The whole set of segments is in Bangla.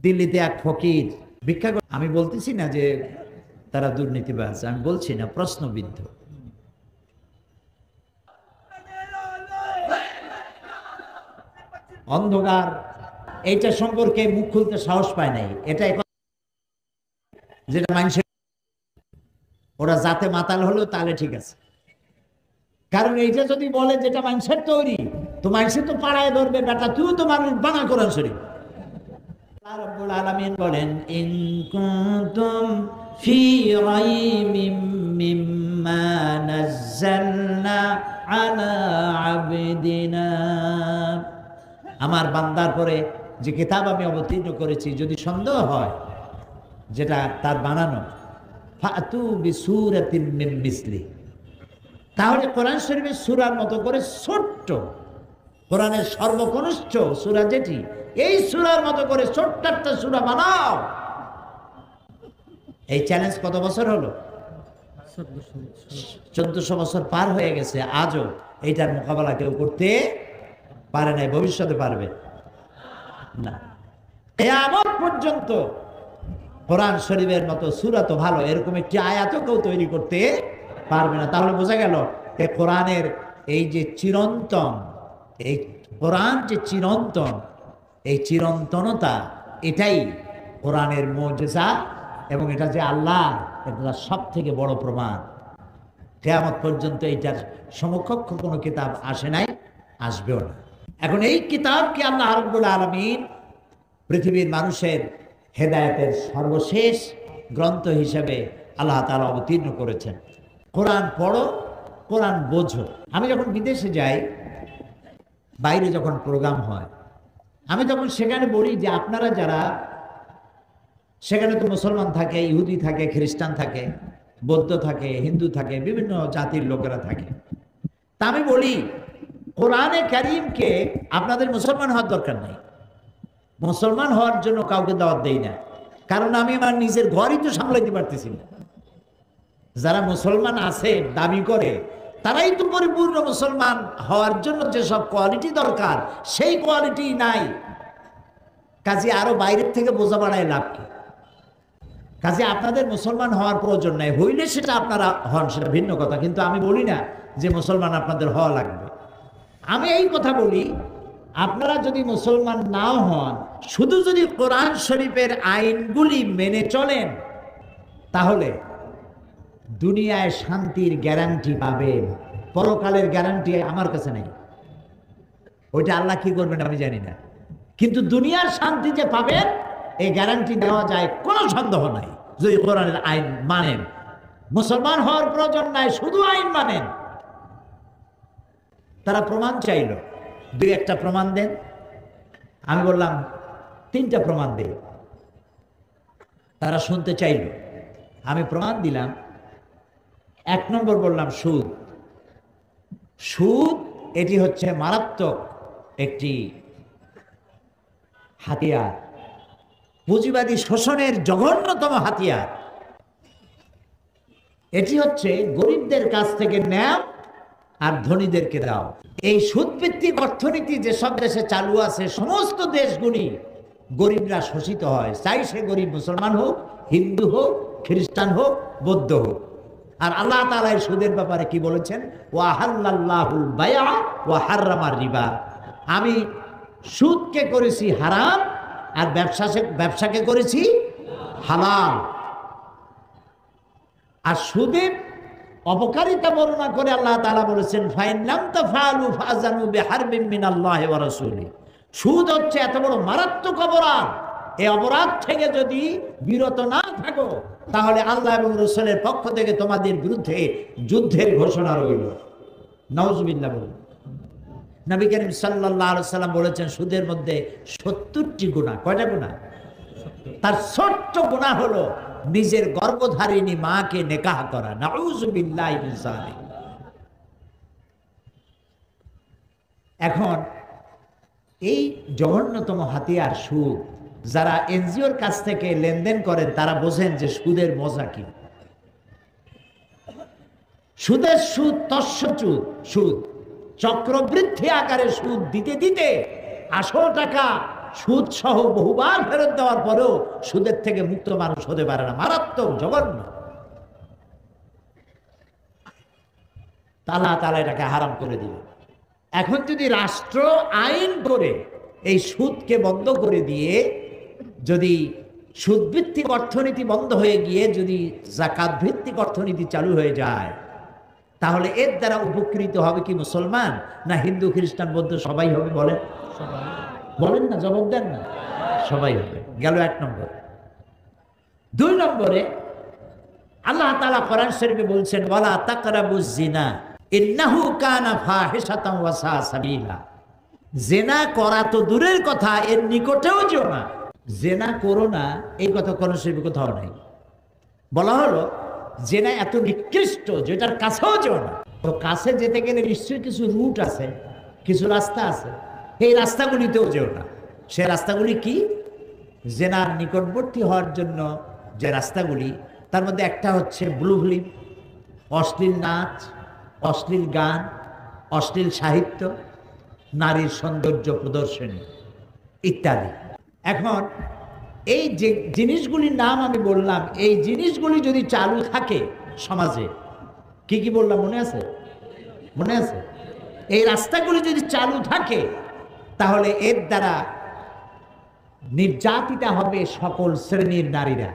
দিল্লিতে এক ফকির ভিক্ষা করে, আমি বলতেছি না যে তারা দুর্নীতিবাজ, আমি বলছি না, প্রশ্নবিদ্ধ। অন্ধকার এইটা সম্পর্কে মুখ খুলতে সাহস পায় নাই। এটা যেটা মানুষের, ওরা যাতে মাতাল হলো তাহলে ঠিক আছে, কারণ এইটা যদি বলে যেটা মানুষের তৈরি, তো মানুষের তো পাড়ায় ধরবে, বেটা তুই তো মানুষ বানা কোরআন শরীফ। আল্লাহ রাব্বুল আলামিন বলেন, ইন কুনতুম ফি রাইবিম মিম্মা নাযালনা আলা আবদিনা, আমার বান্দার পরে যে কিতাব আমি অবতীর্ণ করেছি যদি সন্দেহ হয় যেটা তার বানানো, ফাতু বিসূরাতিন মিন মিসলি, তাহলে কোরআন শরীফের সূরার মতো করে ছোট্ট, কোরআনের সর্বকনিষ্ঠ সূরা যেটি, এই সূরার মতো করে ছোট্ট একটা সূরা বানাও। এই চ্যালেঞ্জ কত বছর হলো? 1400 বছর পার হয়ে গেছে, আজও এইটার মোকাবেলা কেউ করতে পারে নাই, ভবিষ্যতে পারবে না। কিয়ামত পর্যন্ত কোরআন শরীফের মতো সূরা তো ভালো, এরকম একটি আয়াতও কেউ তৈরি করতে পারবে না। তাহলে বোঝা গেল যে কোরআনের এই যে চিরন্তন, এই কোরআন যে চিরন্তন, এই চিরন্তনতা এটাই কোরআনের মুজিজা, এবং এটা যে আল্লাহ, এটা সব থেকে বড় প্রমাণ। কিয়ামত পর্যন্ত এইটার সমকক্ষ কোনো কিতাব আসে নাই, আসবেও না। এখন এই কিতাবকে আল্লাহ রাব্বুল আলামিন পৃথিবীর মানুষের হেদায়েতের সর্বশেষ গ্রন্থ হিসেবে আল্লাহ তাআলা অবতীর্ণ করেছেন। কোরআন পড়ো, কোরআন বোঝো। আমি যখন বিদেশে যাই, বাইরে যখন প্রোগ্রাম হয়, আমি তখন সেখানে বলি যে আপনারা যারা সেখানে, তো মুসলমান থাকে, ইহুদি থাকে, খ্রিস্টান থাকে, বৌদ্ধ থাকে, হিন্দু থাকে, বিভিন্ন জাতির লোকেরা থাকে। তা আমি বলি কোরআনে কারীমকে আপনাদের মুসলমান হওয়ার দরকার নাই, মুসলমান হওয়ার জন্য কাউকে দাওয়াত দেই না, কারণ আমি আমার নিজের ঘরই তো সামলাইতে পারতেছি না। যারা মুসলমান আছে দাবি করে, তারাই তো পরিপূর্ণ মুসলমান হওয়ার জন্য যেসব কোয়ালিটি দরকার সেই কোয়ালিটি নাই। কাজে আরো বাইরের থেকে বোঝা বাড়ায় লাভ কি? কাজে আপনাদের মুসলমান হওয়ার প্রয়োজন নাই, হইলে সেটা আপনারা হন, সেটা ভিন্ন কথা, কিন্তু আমি বলি না যে মুসলমান আপনাদের হওয়া লাগবে। আমি এই কথা বলি, আপনারা যদি মুসলমান নাও হন, শুধু যদি কোরআন শরীফের আইনগুলি মেনে চলেন, তাহলে দুনিয়ায় শান্তির গ্যারান্টি পাবেন, পরকালের গ্যারান্টি আমার কাছে নেই। ওইটা আল্লাহ কি করবেন আমি জানি না, কিন্তু দুনিয়ার শান্তি যে পাবেন এই গ্যারান্টি দেওয়া যায়, কোনো সন্দেহ নাই, যদি কোরআনের আইন মানেন। মুসলমান হওয়ার প্রয়োজন নাই, শুধু আইন মানেন। তারা প্রমাণ চাইল, দুই একটা প্রমাণ দেন। আমি বললাম 3টা প্রমাণ দেন। তারা শুনতে চাইল, আমি প্রমাণ দিলাম। 1 নম্বর বললাম সুদ। সুদ এটি হচ্ছে মারাত্মক একটি হাতিয়ার, পুঁজিবাদী শোষণের জঘন্যতম হাতিয়ার। এটি হচ্ছে গরিবদের কাছ থেকে নেও আর ধনীদেরকে দাও। এই সুদভিত্তিক অর্থনীতি যেসব দেশে চালু আছে, সমস্ত দেশগুলি গরিবরা শোষিত হয়, চাই সে গরিব মুসলমান হোক, হিন্দু হোক, খ্রিস্টান হোক, বৌদ্ধ হোক। আর আল্লাহ তাআলা এই সুদের ব্যাপারে কি বলেছেন? ওয়া হাল্লাল্লাহুল বায়আ ওয়া হাররামার রিবা। আমি সুদকে করেছি হারাম আর ব্যবসাকে করেছি হালাল। আর সুদের অপকারিতা বর্ণনা করে আল্লাহ তাআলা বলেছেন, ফাইন লাম তাফআলু ফাযানু বিহারবিন মিনাল্লাহি ওয়া রাসূলিহি। সুদ হচ্ছে এত বড় মারাত্মক অপরাধ, এই অপরাধ থেকে যদি বিরত না থাকো, তাহলে আল্লাহ এবং রাসূলের পক্ষ থেকে তোমাদের বিরুদ্ধে যুদ্ধের ঘোষণা রইল। নাউজুবিল্লাহ। বলুন, নবী করিম সাল্লাল্লাহু আলাইহি সাল্লাম বলেছেন সুদের মধ্যে 70টি গুনাহ। কয়টা গুনাহ? তার ছোট্ট গুনাহ হলো নিজের গর্ভধারিণী মাকে নিকাহ করা। নাউজুবিল্লাহি মিন যালিক। এখন এই জঘন্যতম হাতিয়ার সুদ, যারা এনজিওর কাছ থেকে লেনদেন করেন তারা বোঝেন যে সুদের মজা কি। সুদের সুদ তস্যচুদ সুদ, চক্রবৃদ্ধি আকারে সুদ দিতে দিতে আসল টাকা সুদ সহ বহুবার ফেরত দেওয়ার পরেও সুদের থেকে মুক্ত মানুষ হতে পারে না, মারাত্মক জঘন্য। আল্লাহ তাআলা এটাকে হারাম করে দিল। এখন যদি রাষ্ট্র আইন করে এই সুদকে বন্ধ করে দিয়ে, যদি সুদ ভিত্তিক অর্থনীতি বন্ধ হয়ে গিয়ে যদি যাকাত ভিত্তিক অর্থনীতি চালু হয়ে যায়, তাহলে এর দ্বারা উপকৃত হবে কি মুসলমান না হিন্দু, খ্রিস্টান, বৌদ্ধ সবাই হবে? বলেন, বলেন না, জবাব দেন না। সবাই হবে। গেল 1 নম্বর। 2 নম্বরে আল্লাহ তাআলা কোরআন শরীফে বলছেন, ওয়ালা তাকরাবুজ জিনা ইন্নাহু কানা ফাহিশাতান ওয়া সা সাবিলা। জিনা করা তো দূরের কথা, এর নিকটেও যেও না। জিনা করো না, এই কথা কোরআন শরীফে কোথাও নাই। বলা হলো জিনা এত নিকৃষ্ট যেটার কাছেও যেও না। তো কাছে যেতে গেলে নিশ্চয়ই কিছু রুট আছে, কিছু রাস্তা আছে, এই রাস্তাগুলিতেও যেও না। সে রাস্তাগুলি কি? জিনার নিকটবর্তী হওয়ার জন্য যে রাস্তাগুলি, তার মধ্যে একটা হচ্ছে ব্লু ফিল্ম, অশ্লীল নাচ, অশ্লীল গান, অশ্লীল সাহিত্য, নারীর সৌন্দর্য প্রদর্শনী ইত্যাদি। এখন এই যে জিনিসগুলির নাম আমি বললাম, এই জিনিসগুলি যদি চালু থাকে সমাজে, কি কি বললাম মনে আছে? মনে আছে? এই রাস্তাগুলি যদি চালু থাকে, তাহলে এর দ্বারা নির্যাতিতা হবে সকল শ্রেণীর নারীরা,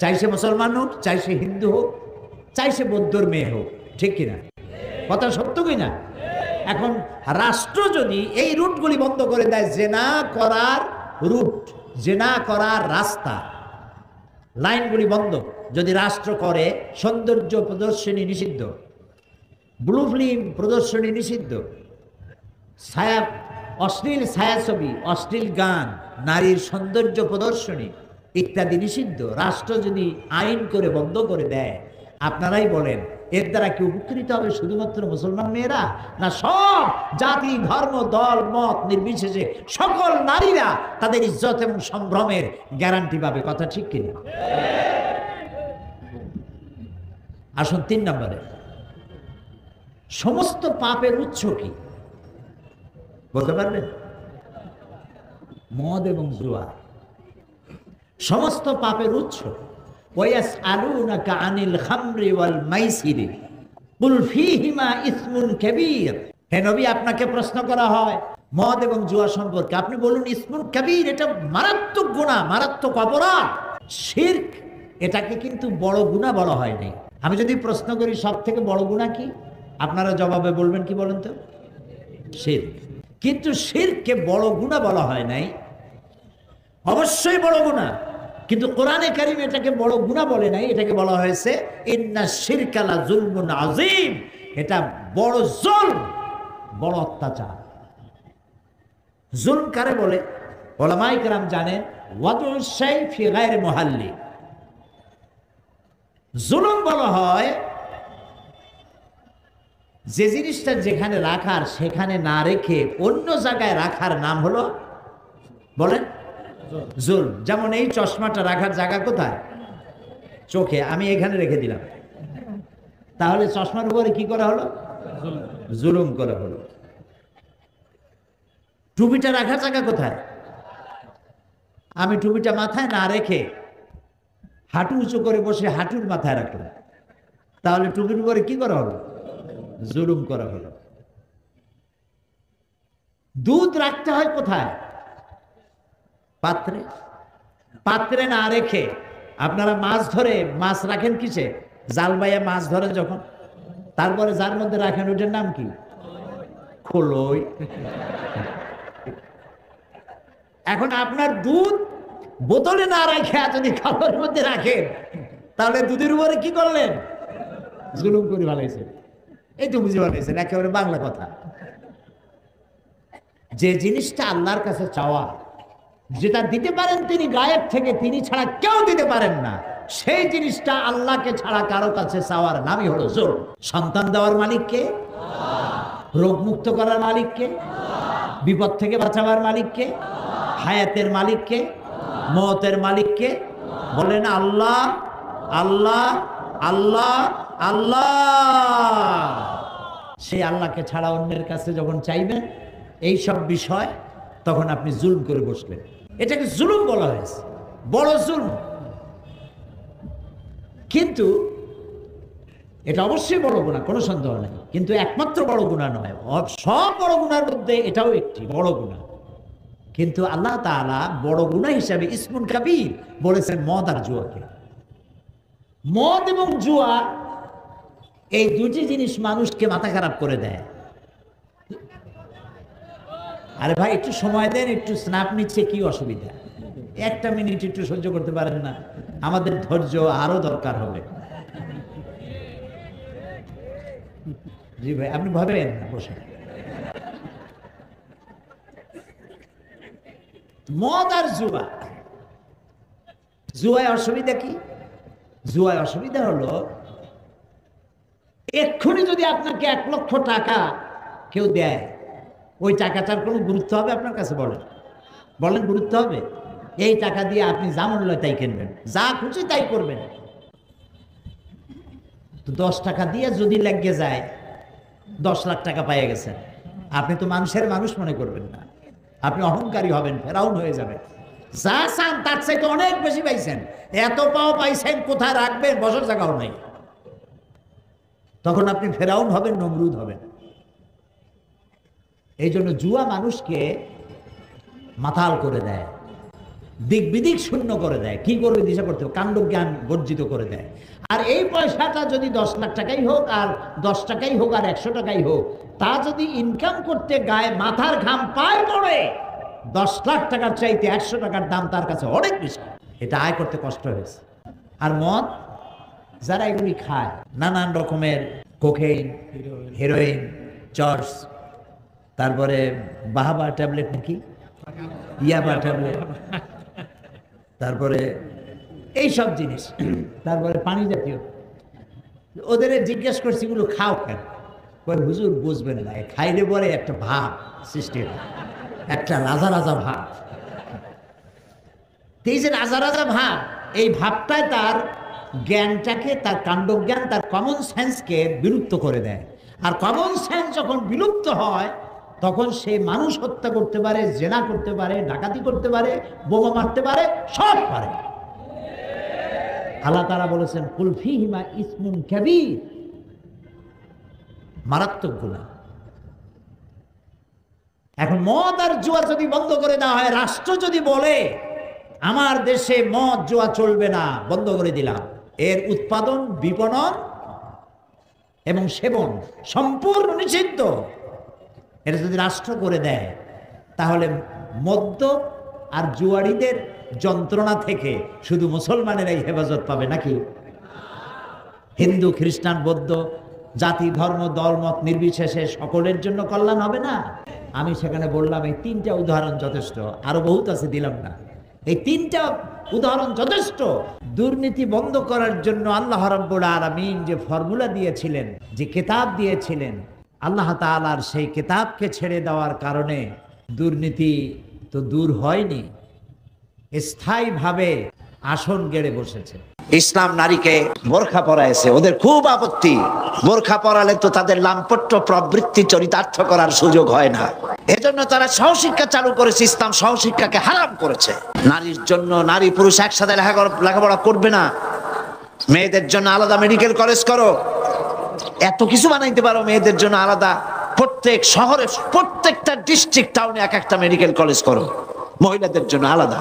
চাই সে মুসলমান হোক, চাই সে হিন্দু হোক, চাই সে বৌদ্ধর মেয়ে হোক। ঠিক কিনা? কথা সত্য কিনা? এখন রাষ্ট্র যদি এই রুটগুলি বন্ধ করে দেয়, জেনা করার রুট, জেনা করার রাস্তা, লাইনগুলি বন্ধ যদি রাষ্ট্র করে, সৌন্দর্য প্রদর্শনী নিষিদ্ধ, ব্লু ফিল্ম প্রদর্শনী নিষিদ্ধ, ছায়া, অশ্লীল ছায়াছবি, অশ্লীল গান, নারীর সৌন্দর্য প্রদর্শনী ইত্যাদি নিষিদ্ধ, রাষ্ট্র যদি আইন করে বন্ধ করে দেয়, আপনারাই বলেন এর দ্বারা কি উপকৃত হবে শুধুমাত্র মুসলমান মেয়েরা, না সব জাতি, ধর্ম, দল, মত নির্বিশেষে সকল নারীরা তাদের ইজ্জত এবং সম্ভ্রমের গ্যারান্টি পাবে? কথা ঠিক কিনা? আসুন 3 নম্বরে, সমস্ত পাপের উৎস কি বলতে পারবেন? মদ এবং জুয়া সমস্ত পাপের উৎস। ওয়াসআলুনাকা আনিল খামরি ওয়াল মাইসিরি কুল ফীহিমা ইসমুন কাবীর। হে নবী, আপনাকে প্রশ্ন করা হয় মদ এবং জুয়া সম্পর্কে, আপনি বলুন ইসমুন কাবীর, এটা মারাত্মক গুনাহ, মারাত্মক অপরাধ। শিরক, এটাকে কিন্তু বড় গুনাহ বলা হয় নাই। আমি যদি প্রশ্ন করি সব থেকে বড় গুনাহ কি, আপনারা জবাবে বলবেন কি বলেন তো? শিরক। কিন্তু শিরককে বড় গুনাহ বলা হয় নাই। অবশ্যই বড় গুনাহ, কিন্তু কোরআনে কারীম এটাকে বড় গুনাহ বলে নাই, এটাকে বলা হয়েছে ইন্না শিরকা লা যুলমুন আযীম। এটা বড় জুলম, বড় অত্যাচার। জুলম কারে বলে? উলামায়ে কেরাম জানেন, ওয়াদউ শাই ফি গায়রি মুহাল্লি। জুলম বলা হয় যে জিনিসটা যেখানে রাখার সেখানে না রেখে অন্য জায়গায় রাখার নাম হলো, বলেন, জুলম। যেমন এই চশমাটা রাখার জায়গা কোথায়? চোখে। আমি এখানে রেখে দিলাম, তাহলে চশমার উপরে কি করা হলো? জুলুম করা হলো। টুপিটা রাখার জায়গা কোথায়? আমি টুপিটা মাথায় না রেখে হাঁটু উঁচু করে বসে হাঁটুর মাথায় রাখলাম, তাহলে টুপির উপরে কি করা হলো? জুলুম করা হলো। দুধ রাখতে হয় কোথায়? পাত্রে। পাত্রে না রেখে আপনারা মাছ ধরে, মাছ রাখেন কিসে? জাল বাইয়া মাছ ধরেন যখন, তারপরে যার মধ্যে রাখেন ওটার নাম কি? খোলই। এখন আপনার দুধ বোতলে না রেখে যদি খাবারের মধ্যে রাখেন, তাহলে দুধের উপরে কি করলেন? জুলুম করে ভালাইছেন। এই তো বুঝে ভালাইছেন, একেবারে বাংলা কথা। যে জিনিসটা আল্লাহর কাছে চাওয়া, যেটা দিতে পারেন তিনি গায়েব থেকে, তিনি ছাড়া কেউ দিতে পারেন না, সেই জিনিসটা আল্লাহকে ছাড়া কারো কাছে চাওয়ার নামই হলো জুলম। সন্তান দেওয়ার মালিককে, রোগ মুক্ত করার মালিককে, বিপদ থেকে বাঁচাবার মালিককে, হায়াতের মালিককে, মওতের মালিককে, বলেন আল্লাহ, আল্লাহ, আল্লাহ, আল্লাহ। সেই আল্লাহকে ছাড়া অন্যের কাছে যখন চাইবেন, এই সব বিষয় তখন আপনি জুলুম করে বসলেন। এটাকে জুলুম বলা হয়েছে, বড় জুলুম। কিন্তু এটা অবশ্যই বড় গুনাহ, কোনো সন্দেহ নেই, কিন্তু একমাত্র বড় গুনাহ নয়। সব বড় গুনাহের মধ্যে এটাও একটি বড় গুনাহ। কিন্তু আল্লাহ তাআলা বড় গুনাহ হিসাবে ইসমুন কাবীর বলেছেন মদ আর জুয়াকে। মদ এবং জুয়া এই দুটি জিনিস মানুষকে মাথা খারাপ করে দেয়। আরে ভাই একটু সময় দেন, একটু স্ন্যাপ নিচ্ছে, কি অসুবিধা? 1 মিনিট একটু সহ্য করতে পারেন না? আমাদের ধৈর্য আরো দরকার হবে। জি ভাই, আপনি ভাবেন না, বসে। মদ আর জুয়া, জুয়ায় অসুবিধা কি? জুয়ায় অসুবিধা হলো এক্ষুনি যদি আপনাকে 1 লক্ষ টাকা কেউ দেয়, ওই টাকাটার কোনো গুরুত্ব হবে আপনার কাছে? বলেন বলেন, গুরুত্ব হবে? এই টাকা দিয়ে আপনি যা মনে হয় তাই কিনবেন, যা খুশি তাই করবেন। তো 10 টাকা দিয়ে যদি লেগে যায় 10 লাখ টাকা পেয়ে গেছেন, আপনি তো মানুষের মানুষ মনে করবেন না, আপনি অহংকারী হবেন, ফেরাউন হয়ে যাবেন। যা চান তার চাইতে অনেক বেশি পাইছেন, এত পাও পাইছেন, কোথায় রাখবেন বসার জায়গাও নাই। তখন আপনি ফেরাউন হবেন, নমরুদ হবেন। এই জন্য জুয়া মানুষকে মাতাল করে দেয়, দিক বিদিক শূন্য করে দেয়। কি করবে দিশা করতে হবে, কাণ্ড জ্ঞান বর্জিত করে দেয়। আর এই পয়সাটা যদি 10 লাখ টাকাই হোক, আর 10 টাকাই হোক, আর 100 টাকাই হোক, তা যদি ইনকাম করতে গায়ে মাথার ঘাম পায় পড়ে, 10 লাখ টাকার চাইতে 100 টাকার দাম তার কাছে অনেক বেশি। এটা আয় করতে কষ্ট হয়েছে। আর মদ, যারা এগুলি খায়, নানান রকমের কোকেইন, হেরোইন, চর্স, তারপরে বাহাবা ট্যাবলেট, নাকি ইয়াবা ট্যাবলেট, তারপরে এই সব জিনিস, তারপরে পানি জাতীয়, ওদের জিজ্ঞেস করছি এগুলো খাও কেন? হুজুর বুঝবেন না, খাইলে পরে একটা ভাব সৃষ্টি হয়, একটা রাজা রাজা ভাব। এই যে রাজা রাজা ভাব, এই ভাবটায় তার জ্ঞানটাকে, তার কাণ্ডজ্ঞান, তার কমন সেন্সকে বিলুপ্ত করে দেয়। আর কমন সেন্স যখন বিলুপ্ত হয়, তখন সে মানুষ হত্যা করতে পারে, জেনা করতে পারে, ডাকাতি করতে পারে, বোমা মারতে পারে, সব পারে। আল্লাহ তাআলা বলেছেন কুল ফীহিমা ইসমুন কাবীর, মারাত্মক গুনাহ। এখন মদ আর জুয়া যদি বন্ধ করে দেওয়া হয়, রাষ্ট্র যদি বলে আমার দেশে মদ জুয়া চলবে না, বন্ধ করে দিলাম, এর উৎপাদন, বিপণন এবং সেবন সম্পূর্ণ নিষিদ্ধ, এটা যদি রাষ্ট্র করে দেয়, তাহলে মদ্য আর জুয়ারিদের যন্ত্রণা থেকে শুধু মুসলমানেরাই হেফাজত পাবে নাকি? হিন্দু, খ্রিস্টান, বৌদ্ধ, জাতি, ধর্ম, দলমত নির্বিশেষে সকলের জন্য কল্যাণ হবে না? আমি সেখানে বললাম এই 3টা উদাহরণ যথেষ্ট, আরো বহুত আছে, দিলাম না। এই 3টা উদাহরণ যথেষ্ট। দুর্নীতি বন্ধ করার জন্য আল্লাহ রাব্বুল আলামিন যে ফর্মুলা দিয়েছিলেন, যে কিতাব দিয়েছিলেন, আল্লাহ তাআলার সেই কিতাবকে ছেড়ে দেওয়ার কারণে দুর্নীতি তো দূর হয়নি, স্থায়ীভাবে আসন গেড়ে বসেছে। ইসলাম নারীকে বোরখা পরাইছে, ওদের খুব আপত্তি। বোরখা পরালে তো তাদের লাম্পট্য প্রবৃত্তি চরিতার্থ করার সুযোগ হয় না, এজন্য তারা সহশিক্ষা চালু করেছে। ইসলাম সহশিক্ষাকে হারাম করেছে। নারীর জন্য, নারী পুরুষ একসাথে লেখাপড়া করবে না, মেয়েদের জন্য আলাদা মেডিকেল কলেজ করো, এত কিছু বানাইতে পারো মেয়েদের জন্য আলাদা, প্রত্যেক শহরে, প্রত্যেকটা ডিস্ট্রিক্ট টাউনে একটা মেডিকেল কলেজ করো, মহিলাদের জন্য আলাদা,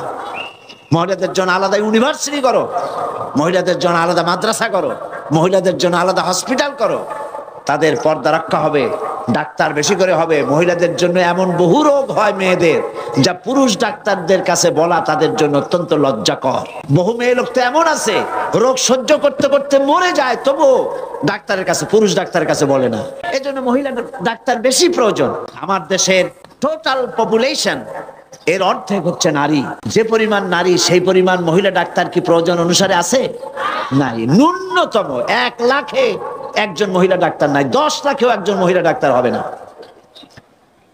মহিলাদের জন্য আলাদা ইউনিভার্সিটি করো, মহিলাদের জন্য আলাদা মাদ্রাসা করো, মহিলাদের জন্য আলাদা হসপিটাল করো, তাদের পর্দা রক্ষা হবে, ডাক্তার বেশি করে হবে। মহিলাদের জন্য এমন বহু রোগ হয় মেয়েদের, যা পুরুষ ডাক্তারদের কাছে বলা তাদের জন্য অত্যন্ত লজ্জাকর। বহু মেয়ে লোক তো এমন আছে, রোগ সহ্য করতে করতে মরে যায়, তবু ডাক্তারের কাছে, পুরুষ ডাক্তারের কাছে বলে না। এজন্য মহিলা ডাক্তার বেশি প্রয়োজন। আমার দেশের টোটাল পপুলেশন এর অর্ধেক হচ্ছে নারী। যে পরিমাণ নারী, সেই পরিমাণ মহিলা ডাক্তার কি প্রয়োজন অনুসারে আছে? নাই। ন্যূনতম 1 লাখে একজন মহিলা ডাক্তার নাই, 10 লাখেও একজন মহিলা ডাক্তার হবে না।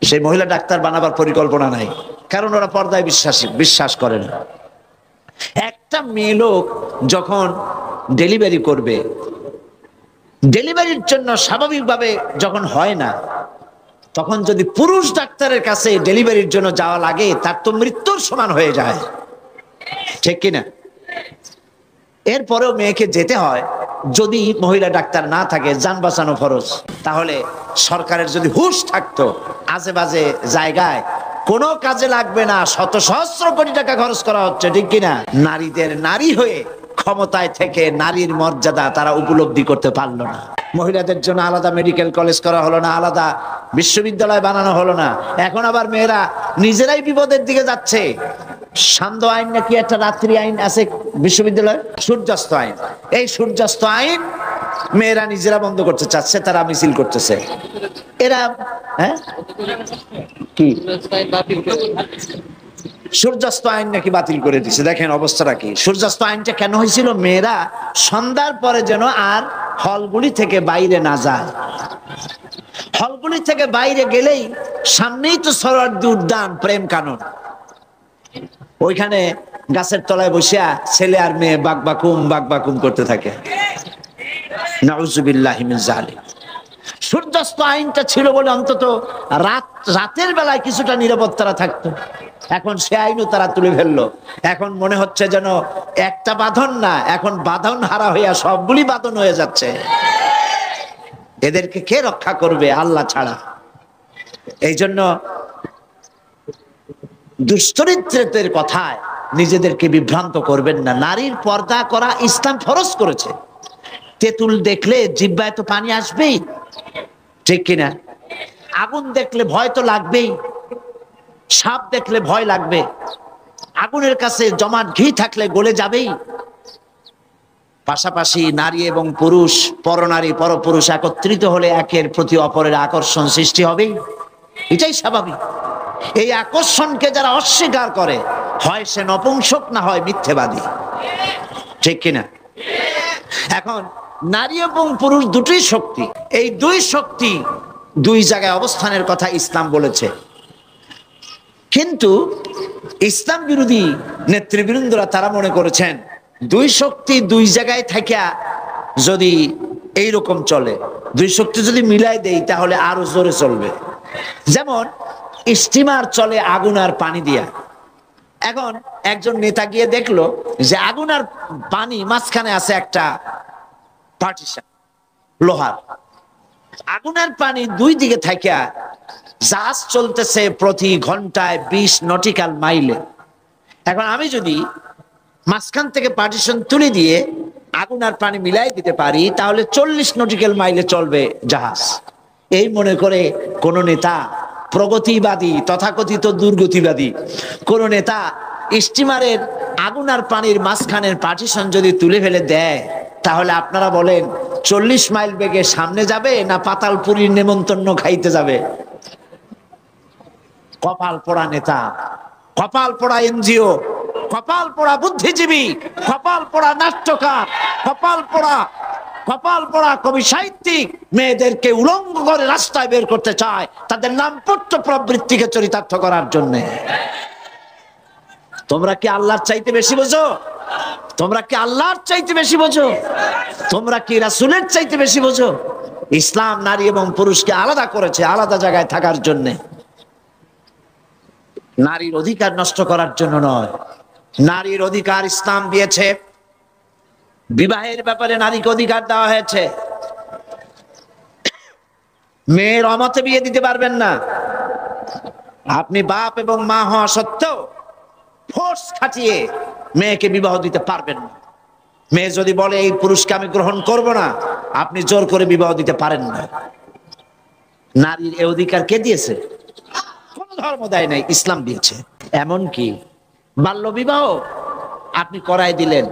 সেই মহিলা ডাক্তার বানাবার পরিকল্পনা নাই, কারণ ওরা পর্দায় বিশ্বাস করে না। একটা মেয়ে লোক যখন ডেলিভারি করবে, ডেলিভারির জন্য স্বাভাবিকভাবে যখন হয় না, তখন যদি পুরুষ ডাক্তারের কাছে ডেলিভারির জন্য যাওয়া লাগে তার তো মৃত্যুর সমান হয়ে যায়, ঠিক কিনা? এরপরেও মেয়েকে যেতে হয়। যদি মহিলা ডাক্তার না থাকে, যান বাঁচানো ফরজ, তাহলে সরকারের যদি হুঁশ থাকতো আজে বাজে জায়গায় কোনো কাজে লাগবে না, শত সহস্র কোটি টাকা খরচ করা হচ্ছে, ঠিক কিনা? নারীদের নারী হয়ে ক্ষমতায় থেকে নারীর মর্যাদা তারা উপলব্ধি করতে পারলো না। মহিলাদের জন্য আলাদা মেডিকেল কলেজ করা হলো না, আলাদা বিশ্ববিদ্যালয় বানানো হলো না। এখন আবার মেয়েরা নিজেরাই বিপদের দিকে যাচ্ছে। সান্ধ্য আইন নাকি একটা রাত্রি আইন আছে বিশ্ববিদ্যালয়, সূর্যাস্ত আইন। এই সূর্যাস্ত আইন মেয়েরা নিজেরা বন্ধ করতে চাচ্ছে, তারা মিছিল করতেছে। এরা কি সূর্যাস্ত আইন নাকি বাতিল করে দিছে। দেখেন অবস্থাটা কি। সূর্যাস্ত আইনটা কেন হয়েছিল? মেয়েরা সন্ধ্যার পরে যেন আর হলগুলি থেকে বাইরে না যায়। হলগুলি থেকে বাইরে গেলেই সামনেই তো সোহরাওয়ার্দী উদ্যান, প্রেম কানন, ওইখানে গাছের তলায় বসিয়া ছেলে আর মেয়ে বাকবাকুম করতে থাকে। নাউযুবিল্লাহি মিন যালিক। সূর্যাস্ত আইনটা ছিল বলে অন্তত রাতের বেলায় কিছুটা নিরাপত্তা থাকতো। এখন সে আইনও তারা তুলে ফেললো। এখন মনে হচ্ছে যেন একটা বাঁধন না, এখন বাঁধন হারা হইয়া সবগুলি বাঁধন হয়ে যাচ্ছে। এদেরকে কে রক্ষা করবে? আল্লাহ ছাড়া। এই জন্য দুশ্চরিত্রের কথায় নিজেদেরকে বিভ্রান্ত করবেন না। নারীর পর্দা করা ইসলাম ফরজ করেছে। তেঁতুল দেখলে জিহ্বায় তো পানি আসবেই, ঠিক কিনা? আগুন দেখলে ভয় তো লাগবেই, সাপ দেখলে ভয় লাগবে, আগুনের কাছে জমাট ঘি থাকলে গলে যাবেই। পাশাপাশি নারী এবং পুরুষ, পরনারী পরপুরুষ একত্রিত হলে একের প্রতি অপরের আকর্ষণ সৃষ্টি হবেই, এটাই স্বাভাবিক। এই আকর্ষণকে যারা অস্বীকার করে, হয় সে নপুংসক না হয় মিথ্যেবাদী, ঠিক কিনা? এখন নারী এবং পুরুষ দুটোই শক্তি। এই দুই শক্তি দুই জায়গায় অবস্থানের কথা ইসলাম বলেছে। কিন্তু ইসলাম বিরোধী নেতৃবৃন্দরা তারা মনে করেছেন দুই শক্তি দুই জায়গায় থাকিয়া যদি এইরকম চলে, দুই শক্তি যদি মিলাই দেই তাহলে আরো জোরে চলবে। যেমন স্টিমার চলে আগুন আর পানি দিয়া। এখন একজন নেতা গিয়ে দেখলো যে আগুন আর পানি মাঝখানে আছে একটা পার্টিশন লোহার। আগুন আর পানি দুই দিকে থাকিয়া জাহাজ চলতেছে প্রতি ঘন্টায় 20 নটিক্যাল মাইলে। এখন আমি যদি মাঝখান থেকে পার্টিশন তুলে দিয়ে আগুন আর পানি মিলাই দিতে পারি, তাহলে 40 নটিক্যাল মাইলে চলবে জাহাজ। এই মনে করে কোন নেতা প্রগতিবাদী, তথাকথিত দুর্গতিবাদী কোন নেতা স্টিমারের আগুন আর পানির মাঝখানের পার্টিশন যদি তুলে ফেলে দেয়, তাহলে আপনারা বলেন 40 মাইল বেগে সামনে যাবে না পাতালপুরীর নেমন্তন্ন খাইতে যাবে? কপাল পোড়া নেতা, কপাল পোড়া এনজিও, কপাল পোড়া বুদ্ধিজীবী, কপাল পোড়া নাট্যকার, কপাল পোড়া কবি সাহিত্যিক মেয়েদেরকে উলঙ্গ করে রাস্তায় বের করতে চায় তাদের নামপট্য প্রবৃত্তিকে চরিতার্থ করার জন্য। তোমরা কি আল্লাহর চাইতে বেশি বোঝো? তোমরা কি আল্লাহর চাইতে বেশি বোঝো? তোমরা কি রাসূলের চাইতে বেশি বোঝো? ইসলাম নারী এবং পুরুষকে আলাদা করেছে, আলাদা জায়গায় থাকার জন্য, নারীর অধিকার নষ্ট করার জন্য নয়। নারীর অধিকার ইসলাম দিয়েছে। বিবাহের ব্যাপারে নারীকে অধিকার দেওয়া হয়েছে। মেয়ের অমতে বিয়ে দিতে পারবেন না। আপনি বাপ এবং মা হওয়া সত্ত্বেও ফোর্স খাটিয়ে মেয়েকে বিবাহ দিতে পারবেন না। মেয়ে যদি বলে এই পুরুষকে আমি গ্রহণ করব না, আপনি জোর করে বিবাহ দিতে পারেন না। নারীর এই অধিকার কে দিয়েছে? কোন ধর্ম দেয় নাই, ইসলাম দিয়েছে। এমন কি বাল্য বিবাহ আপনি করাই দিলেন,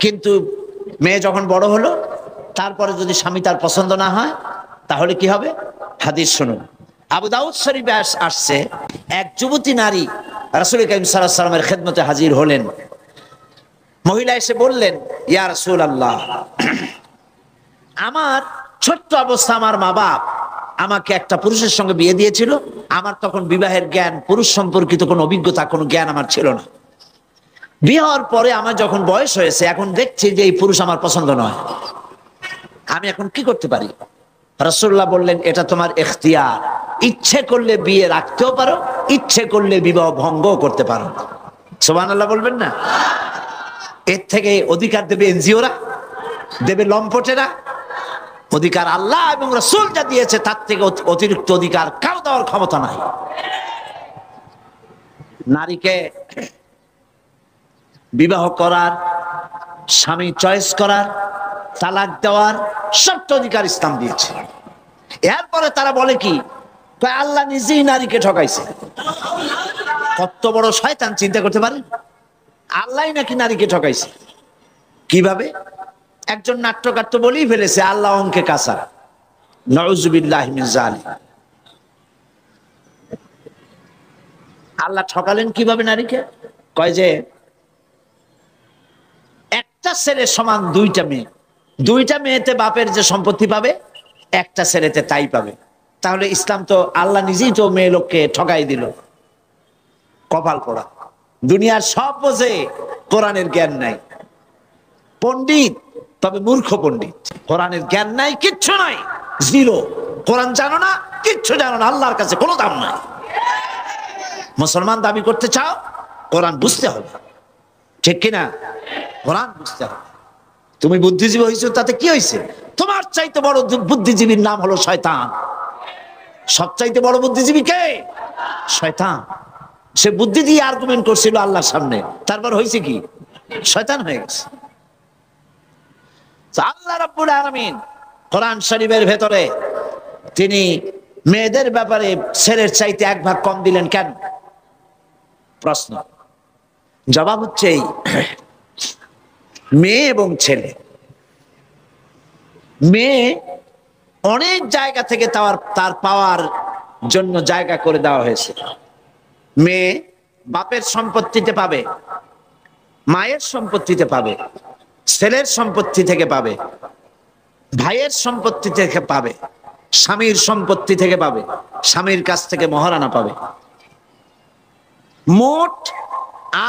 কিন্তু মেয়ে যখন বড় হলো তারপরে যদি স্বামী তার পছন্দ না হয় তাহলে কি হবে? হাদিস শুনুন। আবু দাউদ শরীফে আসছে, এক যুবতী নারী রাসূল কারীম সাল্লাল্লাহু আলাইহি ওয়াসাল্লামের খেদমতে হাজির হলেন। মহিলা এসে বললেন, ইয়া রাসূলুল্লাহ, আমার ছোট্ট অবস্থা, আমার মা বাপ আমাকে একটা পুরুষের সঙ্গে বিয়ে দিয়েছিল। আমার তখন বিবাহের জ্ঞান, পুরুষ সম্পর্কিত কোনো অভিজ্ঞতা, কোনো জ্ঞান আমার ছিল না। বিয়ে হওয়ার পরে আমার যখন বয়স হয়েছে, এখন দেখছি যে এই পুরুষ আমার পছন্দ নয়। আমি এখন কি করতে পারি? রাসূলুল্লাহ বললেন এটা তোমার ইখতিয়ার, ইচ্ছে করলে বিয়ে রাখতেও পারো, ইচ্ছে করলে বিবাহ ভঙ্গও করতে পারো। সুবহানাল্লাহ বলবেন না? এর থেকে অধিকার দেবে এনজিওরা, দেবে লম্পটেরা? অধিকার আল্লাহ এবং রাসূল যা দিয়েছে তার থেকে অতিরিক্ত অধিকার কারো দেওয়ার ক্ষমতা নাই। নারীকে বিবাহ করার, স্বামী চয়েস করার, তালাক দেওয়ার সব অধিকার ইসলাম দিয়েছে। এরপরে তারা বলে কি, আল্লাহ নিজেই নারীকে ঠকাইছে। কত বড় শয়তান চিন্তা করতে পারে? আল্লাহ নাকি নারীকে ঠকাইছে। কিভাবে? একজন নাট্যকার তো বলেই ফেলেছে আল্লাহ অঙ্কে কাঁচা। নাউযুবিল্লাহি মিন যালিক। আল্লাহ ঠকালেন কিভাবে নারীকে? কয় যে একটা ছেলে সমান দুইটা মেয়ে, দুইটা মেয়েতে বাপের যে সম্পত্তি পাবে একটা ছেলেতে তাই পাবে। তাহলে ইসলাম তো আল্লাহ নিজেই তো মেয়ে লোককে ঠকাই দিল। কপাল পোড়া। দুনিয়ার সব বোঝে, কোরআনের জ্ঞান নাই। পণ্ডিত, তবে মূর্খ পণ্ডিত। কোরআনের জ্ঞান নাই, কিচ্ছু নাই, জিরো। কোরআন জানো না, কিচ্ছু জানো না, আল্লাহর কাছে কোনো দাম নাই। মুসলমান দাবি করতে চাও, কোরআন বুঝতে হবে, ঠিক কিনা? কোরআন বুঝতে হবে। তুমি বুদ্ধিজীবী হয়েছো তাতে কি হয়েছে? তোমার চাইতে বড় বুদ্ধিজীবীর নাম হলো শয়তান। সবচাইতে বড় বুদ্ধিজীবী কে? শয়তান। সে বুদ্ধি দিয়ে আর্গুমেন্ট করছিল আল্লাহর সামনে, তারপর হয়েছে কি? শয়তান হয়ে গেছে। আল্লাহ রাব্বুল আলামিন কোরআন শরীফের ভেতরে তিনি মেয়েদের ব্যাপারে ছেলের চাইতে এক ভাগ কম দিলেন কেন? প্রশ্ন। জবাব হচ্ছে এই, মেয়ে এবং ছেলে, মেয়ে অনেক জায়গা থেকে তার পাওয়ার জন্য জায়গা করে দেওয়া হয়েছে। মেয়ে বাপের সম্পত্তিতে পাবে, মায়ের সম্পত্তিতে পাবে, ছেলের সম্পত্তি থেকে পাবে, ভাইয়ের সম্পত্তি থেকে পাবে, স্বামীর সম্পত্তি থেকে পাবে, স্বামীর কাছ থেকে মহারানা পাবে। মোট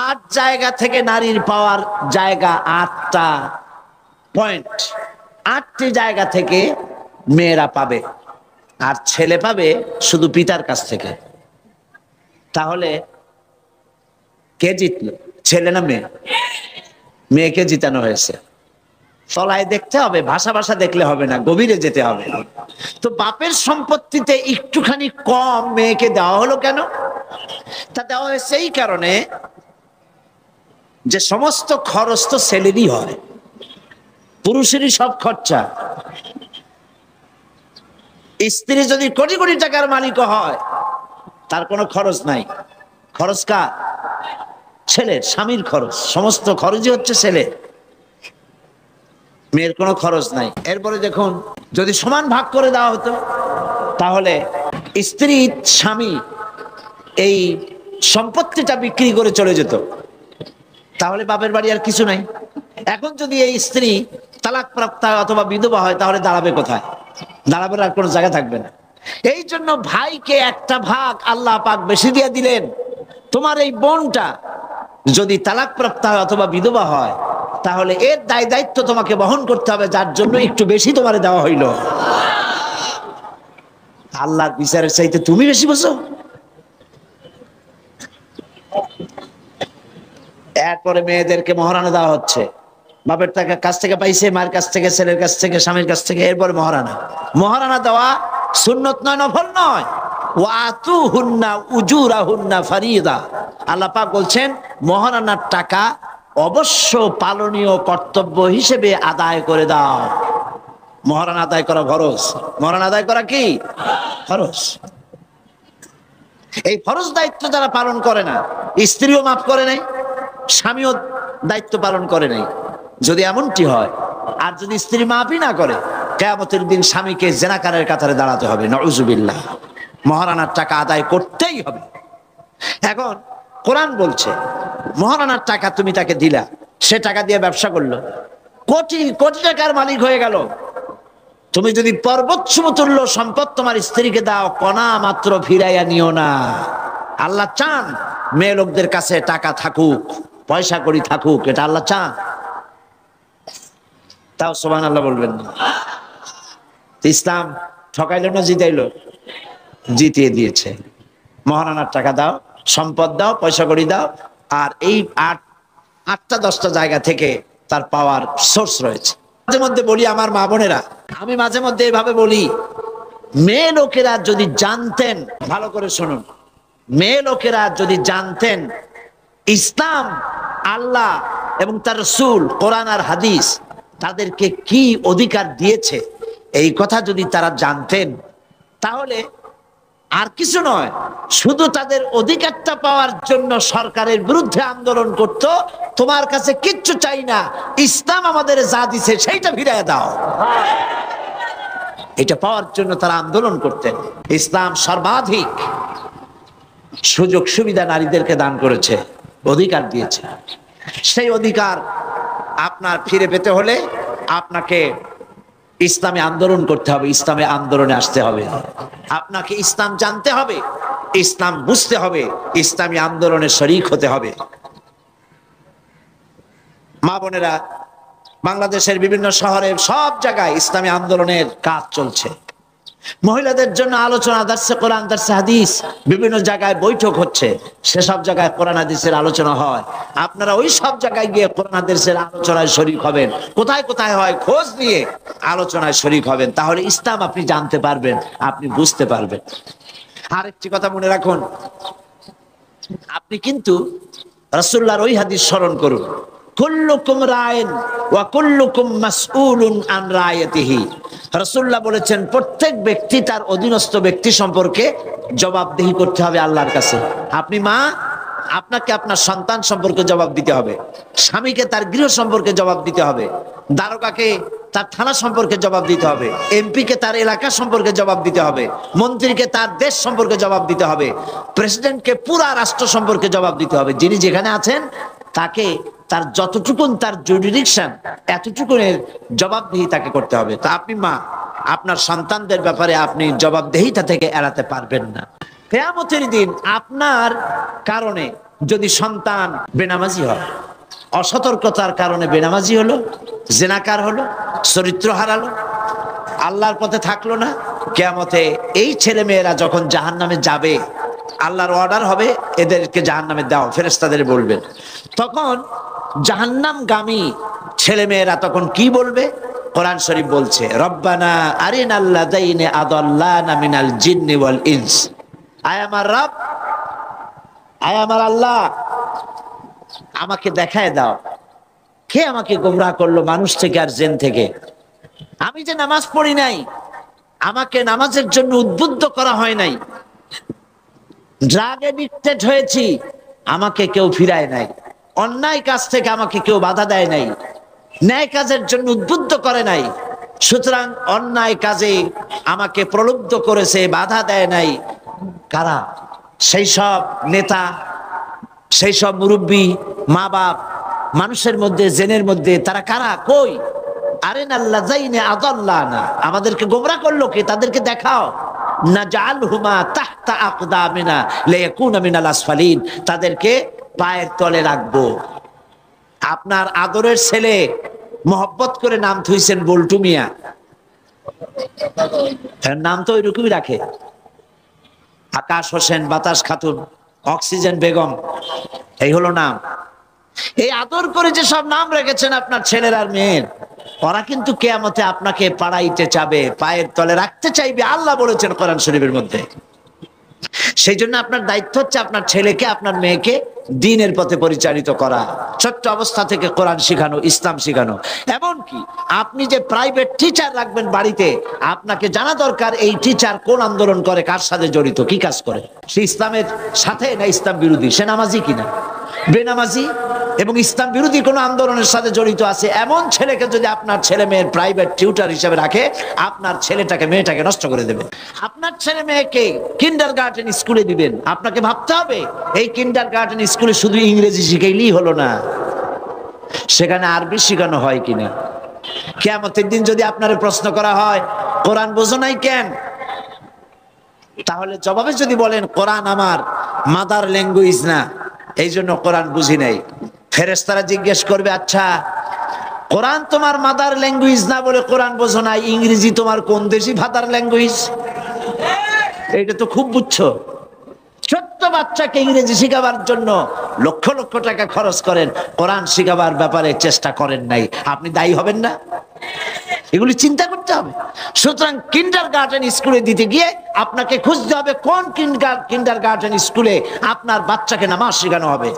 8 জায়গা থেকে নারীর পাওয়ার জায়গা 8টা পয়েন্ট। 8টি জায়গা থেকে মেয়েরা পাবে, আর ছেলে পাবে শুধু পিতার কাছ থেকে। তাহলে কে জিতল, ছেলে না মেয়ে? মেয়েকে জিতানো হয়েছে। তলায় দেখতে হবে, ভাষা ভাষা দেখলে হবে না, গভীরে যেতে হবে। তো বাপের সম্পত্তিতে একটুখানি কম মেয়েকে দেওয়া হলো কেন? তা দেওয়া হয়েছে এই কারণে যে সমস্ত খরচ তো ছেলেরই হয়, পুরুষেরই সব খরচা। স্ত্রী যদি কোটি কোটি টাকার মালিক হয়, তার কোনো খরচ নাই। খরচ কার? ছেলের, স্বামীর খরচ। সমস্ত খরচই হচ্ছে ছেলে, মেয়ের কোনো খরচ নাই। এরপরে দেখুন, যদি সমান ভাগ করে দেওয়া হতো, তাহলে স্ত্রী স্বামী এই সম্পত্তিটা বিক্রি করে চলে যেত, তাহলে বাপের বাড়ি আর কিছু নাই। এখন যদি এই স্ত্রী তালাকপ্রাপ্ত হয় অথবা বিধবা হয়, তাহলে দাঁড়াবে কোথায়? দাঁড়াবে আর কোনো জায়গা থাকবে না। এই জন্য ভাইকে একটা ভাগ আল্লাহ পাক বেশি দিয়ে দিলেন। তোমার এই বোনটা যদি তালাকপ্রাপ্ত হয় অথবা বিধবা হয়, তাহলে এর দায় দায়িত্ব তোমাকে বহন করতে হবে, যার জন্য একটু বেশি তোমারে দেওয়া হইল। আল্লাহর বিচারের চাইতে তুমি বেশি বোঝো? এরপরে মেয়েদেরকে মহারানা দেওয়া হচ্ছে। বাপের কাছ থেকে পাইছে, মায়ের কাছ থেকে, ছেলের কাছ থেকে, স্বামীর কাছ থেকে। এরপরে মহারানা। মহারানা দেওয়া সুন্নত নয়, নফল নয়। ওয়াতুহুন্না উজুরাহুন্না ফারিদা। আল্লাহ পাক বলছেন মহারানার টাকা অবশ্য পালনীয় কর্তব্য হিসেবে আদায় করে দাও। মহারানা আদায় করা ফরজ। মহারানা আদায় করা কি ফরজ? এই ফরজ দায়িত্ব যারা পালন করে না, স্ত্রীও মাফ করে নাই, স্বামীও দায়িত্ব পালন করে নাই। যদি এমনটি হয়, আর যদি স্ত্রী মাফই না করে, কিয়ামতের দিন স্বামীকে জেনাকারের কাতারে দাঁড়াতে হবে। নাউযুবিল্লাহ। মহারানার টাকা আদায় করতেই হবে। এখন কোরআন বলছে মহারানার টাকা তুমি তাকে দিলা, সে টাকা দিয়ে ব্যবসা করলো, কোটি কোটি টাকার মালিক হয়ে গেল। তুমি যদি পর্বত সমতুল্য সম্পদ তোমার স্ত্রীকে দাও, কণা মাত্র ফিরাইয়া নিও না। আল্লাহ চান মেয়ে লোকদের কাছে টাকা থাকুক, পয়সা করি থাকুক, এটা আল্লাহ চান। তাও সুবহানাল্লাহ বলবেন না? ইসলাম ঠকাইলো না জিতাইলো? জিতিয়ে দিয়েছে। মহারানার টাকা দাও, সম্পদ দাও, পয়সা কড়ি দাও, আর এই আটটা 10টা জায়গা থেকে তার পাওয়ার সোর্স রয়েছে। মাঝে মধ্যে বলি আমার মা বোনেরা, আমি মাঝে মধ্যে এভাবে বলি, মেয়ে লোকেরা যদি জানতেন, ভালো করে শুনুন, মেয়ে লোকেরা যদি জানতেন ইসলাম, আল্লাহ এবং তার রাসূল, কোরআন আর হাদিস তাদেরকে কি অধিকার দিয়েছে, এই কথা যদি তারা জানতেন, তাহলে আর কিছু নয়, শুধু তাদের অধিকারটা পাওয়ার জন্য সরকারের বিরুদ্ধে আন্দোলন করত। তোমার কাছে কিচ্ছু চাই না, ইসলাম আমাদের যা দিছে সেইটা ফিরিয়ে দাও, এটা পাওয়ার জন্য তারা আন্দোলন করতেন। ইসলাম সর্বাধিক সুযোগ সুবিধা নারীদেরকে দান করেছে, অধিকার দিয়েছে। সেই অধিকার আপনার ফিরে পেতে হলে আপনাকে ইসলামে আন্দোলন করতে হবে, ইসলামে আন্দোলনে আসতে হবে, আপনাকে ইসলাম জানতে হবে, ইসলাম বুঝতে হবে, ইসলামী আন্দোলনে শরীক হতে হবে। মা বোনেরা, বাংলাদেশের বিভিন্ন শহরে সব জায়গায় ইসলামী আন্দোলনের কাজ চলছে। মহিলাদের জন্য আলোচনা, দার্সে কোরআন, দার্সে হাদিস, বিভিন্ন জায়গায় বৈঠক হচ্ছে, সেসব জায়গায় কোরআন হাদিসের আলোচনা হয়। আপনারা ওই সব জায়গায় গিয়ে কোরআন হাদিসের আলোচনায় শরীক হবেন, কোথায় কোথায় হয় খোঁজ নিয়ে আলোচনায় শরীক হবেন, তাহলে ইসলাম আপনি জানতে পারবেন, আপনি বুঝতে পারবেন। আরেকটি কথা মনে রাখুন, আপনি কিন্তু রাসূলুল্লাহর ওই হাদিস স্মরণ করুন, কুল্লুকুম রায়িন ওয়া কুল্লুকুম মাসউলুন আন রায়াতিহি। রাসূলুল্লাহ বলেছেন, প্রত্যেক ব্যক্তি তার অধীনস্থ ব্যক্তি সম্পর্কে জবাবদিহি করতে হবে আল্লাহর কাছে। আপনি মা, আপনাকে আপনার সন্তান সম্পর্কে জবাব দিতে হবে, স্বামীকে তার গৃহ সম্পর্কে জবাব দিতে হবে, দারোগাকে তার থানা সম্পর্কে জবাব দিতে হবে, এমপিকে তার এলাকা সম্পর্কে জবাব দিতে হবে, মন্ত্রীকে তার দেশ সম্পর্কে জবাব দিতে হবে, প্রেসিডেন্টকে পুরা রাষ্ট্র সম্পর্কে জবাব দিতে হবে। যিনি যেখানে আছেন তাকে তার যতটুকুন তার জুরিডিকশন, এতটুকুনের জবাবদিহি তাকে করতে হবে। তা আপনি মা, আপনার সন্তানদের ব্যাপারে আপনি জবাবদিহিতা থেকে এড়াতে পারবেন না। কিয়ামতের দিন আপনার কারণে যদি সন্তান বেনামাজি হয়, অসতর্কতার কারণে বেনামাজি হলো, জিনাকার হলো, চরিত্র হারালো, আল্লাহর পথে থাকলো না, কিয়ামতে এই ছেলে মেয়েরা যখন জাহান্নামে যাবে, আল্লাহর অর্ডার হবে এদেরকে জাহান্নামে দাও, ফেরেশতাদের বলবেন। তখন জাহান্নামগামী ছেলে মেয়েরা তখন কি বলবে? কোরআন শরীফ বলছে, রব্বানা আরিনাল্লাযাইনি আদাল্লানা মিনাল জিন্নি ওয়াল ইনস। আয় আমার রব, আয় আমার আল্লাহ, আমাকে দেখায় দাও কে আমাকে গোমরাহ করলো মানুষ থেকে আর জিন থেকে। আমি যে নামাজ পড়ি নাই, আমাকে নামাজের জন্য উদ্বুদ্ধ করা হয় নাই, ড্রাগ এডিক্টেড হয়েছি, আমাকে কেউ ফিরায় নাই, অন্যায় কাজ থেকে আমাকে কেউ বাধা দেয় নাই, ন্যায় কাজের জন্য উদ্বুদ্ধ করে নাই, সুতরাং অন্যায় কাজে আমাকে প্রলুব্ধ করেছে, বাধা দেয় নাই কারা? সেই সব নেতা, সেই সব মুরব্বী, মা বাপ, মানুষের মধ্যে, জেনের মধ্যে, তারা কারা? কই? আরিনাল্লাযাইনি আদাল্লানা, আমাদেরকে গোমরাহ করলো কে? তাদেরকে দেখাও। নাজআলহুমা তাহতা আকদামিনা লিয়াকুনা মিনাল আসফালিন, তাদেরকে পায়ের তলে রাখবো। আপনার আদরের ছেলে মহব্বত করে নাম থুইছেন বল্টু মিয়া, তার নাম তো ওইরকমই রাখে, আকাশ হোসেন, বাতাস খাতুন, অক্সিজেন বেগম, এই হলো নাম। এই আদর করে যে সব নাম রেখেছেন আপনার ছেলের আর মেয়ের, ওরা কিন্তু কিয়ামতে আপনাকে পাড়াইতে চাবে, পায়ের তলে রাখতে চাইবে, আল্লাহ বলেছেন কোরআন শরীফের মধ্যে। সেই জন্য আপনার দায়িত্ব হচ্ছে আপনার ছেলেকে, আপনার মেয়েকে দ্বীনের পথে পরিচালিত করা, ছোট্ট অবস্থা থেকে কোরআন শিখানো, ইসলাম শিখানো। এমনকি আপনি যে প্রাইভেট টিচার রাখবেন বাড়িতে, আপনাকে জানা দরকার এই টিচার কোন আন্দোলন করে, কার সাথে জড়িত, কি কাজ করে, সে ইসলামের সাথে না ইসলাম বিরোধী, সে নামাজি কিনা, বেনামাজি এবং ইসলাম বিরোধী কোন আন্দোলনের সাথে জড়িত আছে, এমন ছেলেকে যদি আপনার ছেলে মেয়ের প্রাইভেট টিউটার হিসেবে রাখে, আপনার ছেলেটাকে, মেয়েটাকে নষ্ট করে দেবে। আপনার ছেলে মেয়েকে কিন্ডারগার্টেন স্কুলে দিবেন, আপনাকে ভাবতে হবে এই কিন্ডারগার্টেন স্কুলে শুধু ইংরেজি শিখাইলেই হলো না, সেখানে আরবি শিখানো হয় কিনা। কিয়ামতের দিন যদি আপনার প্রশ্ন করা হয় কোরআন বোঝো নাই কেন, তাহলে জবাবে যদি বলেন কোরআন আমার মাদার ল্যাঙ্গুয়েজ না, এই জন্য কোরআন বুঝি নাই, ফেরেশতারা জিজ্ঞেস করবে, আচ্ছা কোরআন তোমার মাদার ল্যাঙ্গুয়েজ না বলে কোরআন বোঝো না, ইংরেজি তোমার কোন দেশি ফাদার ল্যাঙ্গুয়েজ? এটা তো খুব বুঝছো। ছোট্ট বাচ্চাকে ইংরেজি শিখাবার জন্য লক্ষ লক্ষ টাকা খরচ করেন, কোরআন শিখাবার ব্যাপারে চেষ্টা করেন নাই, আপনি দায়ী হবেন না? এগুলি চিন্তা করতে হবে। সুতরাং কিন্ডারগার্টেন স্কুলে দিতে গিয়ে আপনাকে খুঁজতে হবে কোন কিন্ডারগার্টেন স্কুলে আপনার বাচ্চাকে নামাজ শেখানো হবে,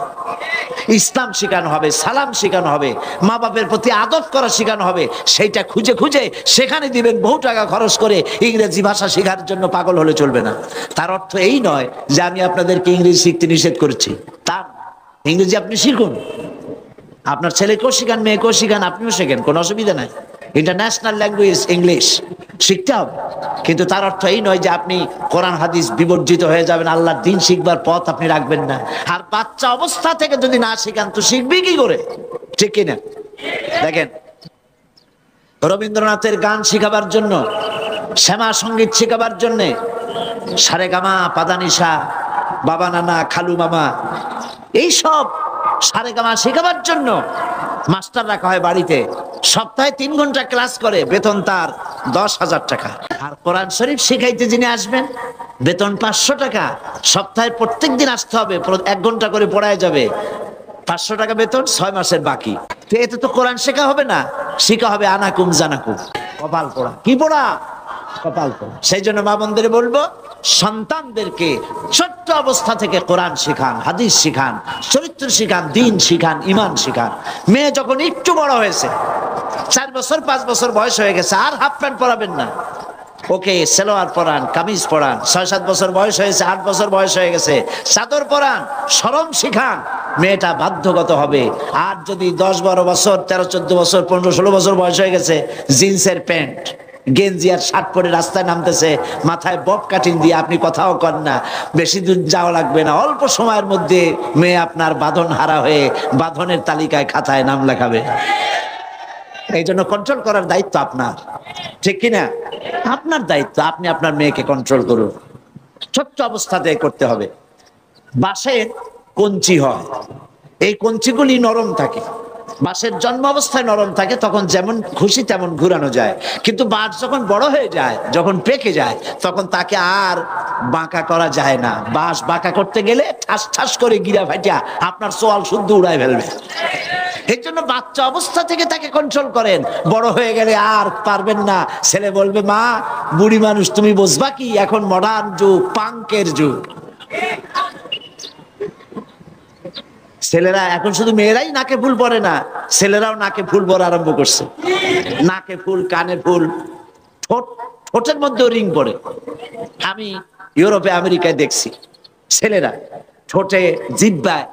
ইসলাম শেখানো হবে, সালাম শেখানো হবে, মা বাপের প্রতি আদব করা শেখানো হবে। সেইটা খুঁজে খুঁজে সেখানে দিবেন বহু টাকা খরচ করে। ইংরেজি ভাষা শেখার জন্য পাগল হলে চলবে না। তার অর্থ এই নয় যে আমি আপনাদেরকে ইংরেজি শিখতে নিষেধ করছি, তা ইংরেজি আপনি শিখুন, আপনার ছেলেকেও শিখান, মেয়েকেও শিখান, আপনিও শেখেন, কোনো অসুবিধা নাই। ইন্টারন্যাশনাল ল্যাঙ্গুয়েজ ইংলিশ শিখতে হবে, কিন্তু তার অর্থ এই নয় যে আপনি কোরআন হাদিস বিবর্জিত হয়ে যাবেন, আল্লাহর দ্বীন শিখবার পথ আপনি রাখবেন না। আর বাচ্চা অবস্থা থেকে যদি না শিখান তো শিখবি কি করে? ঠিক কিনা? দেখেন, রবীন্দ্রনাথের গান শিখাবার জন্য, শ্যামা সঙ্গীত শিখাবার জন্য, সারেগামা পাদানিসা, বাবা নানা খালু মামা, এইসব সারেগামা শেখাবার জন্য মাস্টার রাখা হয় বাড়িতে। সপ্তাহে 3 ঘন্টা ক্লাস করে, বেতন তার 10,000 টাকা। আর কোরআন শরীফ শিখাইতে যিনি আসবেন, বেতন 500 টাকা। সপ্তাহে প্রত্যেক দিন আসতে হবে, 1 ঘন্টা করে পড়ায় যাবে, 500 টাকা বেতন, 6 মাসের বাকি। তো এতে তো কোরআন শেখা হবে না, শেখা হবে আনাকুম জানাকুম, কপাল পড়া। কি পড়া? কপাল পড়া। সেই জন্য মা বোনদের বলবো, সন্তানদেরকে ছোট্ট অবস্থা থেকে কোরআন শিখান, হাদিস শিখান, চরিত্র শিখান, দিন শিখান, ইমান শিখান। মেয়ে যখন একটু বড় হয়েছে, 4 বছর 5 বছর বয়স হয়ে গেছে, আর হাফ প্যান্ট পরাবেন না, ওকে সেলোয়ার পরান, কামিজ পরান। 6-7 বছর বয়স হয়েছে, 8 বছর বয়স হয়ে গেছে, চাদর পরান, শরম শিখান, মেয়েটা বাধ্যগত হবে। আর যদি 10-12 বছর, 13-14 বছর, 15-16 বছর বয়স হয়ে গেছে, জিন্সের প্যান্ট, গেঞ্জি আর শার্ট পরে রাস্তায় নামতেছে, মাথায় বব কাটিং দিয়ে, আপনি কথাও কর না, বেশি দূর যাওয়া লাগবে না, অল্প সময়ের মধ্যে মেয়ে আপনার বাঁধন হারা হয়ে বাঁধনের তালিকায় খাতায় নাম লেখাবে। এই জন্য কন্ট্রোল করার দায়িত্ব আপনার, ঠিক কিনা? আপনার দায়িত্ব, আপনি আপনার মেয়েকে কন্ট্রোল করুন। ছোট্ট অবস্থাতে করতে হবে। বাঁশের কঞ্চি হয়, এই কঞ্চিগুলি নরম থাকে, বাঁশের জন্ম অবস্থায় নরম থাকে, তখন যেমন খুশি তেমন ঘুরানো যায়। কিন্তু বাঁশ যখন বড় হয়ে যায়, যখন পেকে যায়, তখন তাকে আর বাঁকা করা যায় না। বাঁশ বাঁকা করতে গেলে ঠাস ঠাস করে গিরা ফাটিয়া আপনার সোয়াল শুদ্ধ উড়ায় ফেলবে। এই জন্য বাচ্চা অবস্থা থেকে তাকে কন্ট্রোল করেন। বড় হয়ে গেলে আর পারবেন না, ছেলে বলবে, মা বুড়ি মানুষ তুমি বুঝবা কি, এখন মডার্ন যুগ, পাঙ্কের যুগ। ছেলেরা এখন শুধু মেয়েরাই নাকে ফুল পরে না, ছেলেরাও নাকে ফুল পরা আরম্ভ করছে। নাকে ফুল, কানে ফুল, ঠোঁটের মধ্যেও রিং পরে। আমি ইউরোপে আমেরিকায় দেখছি ছেলেরা ঠোঁটে, জিহ্বায়,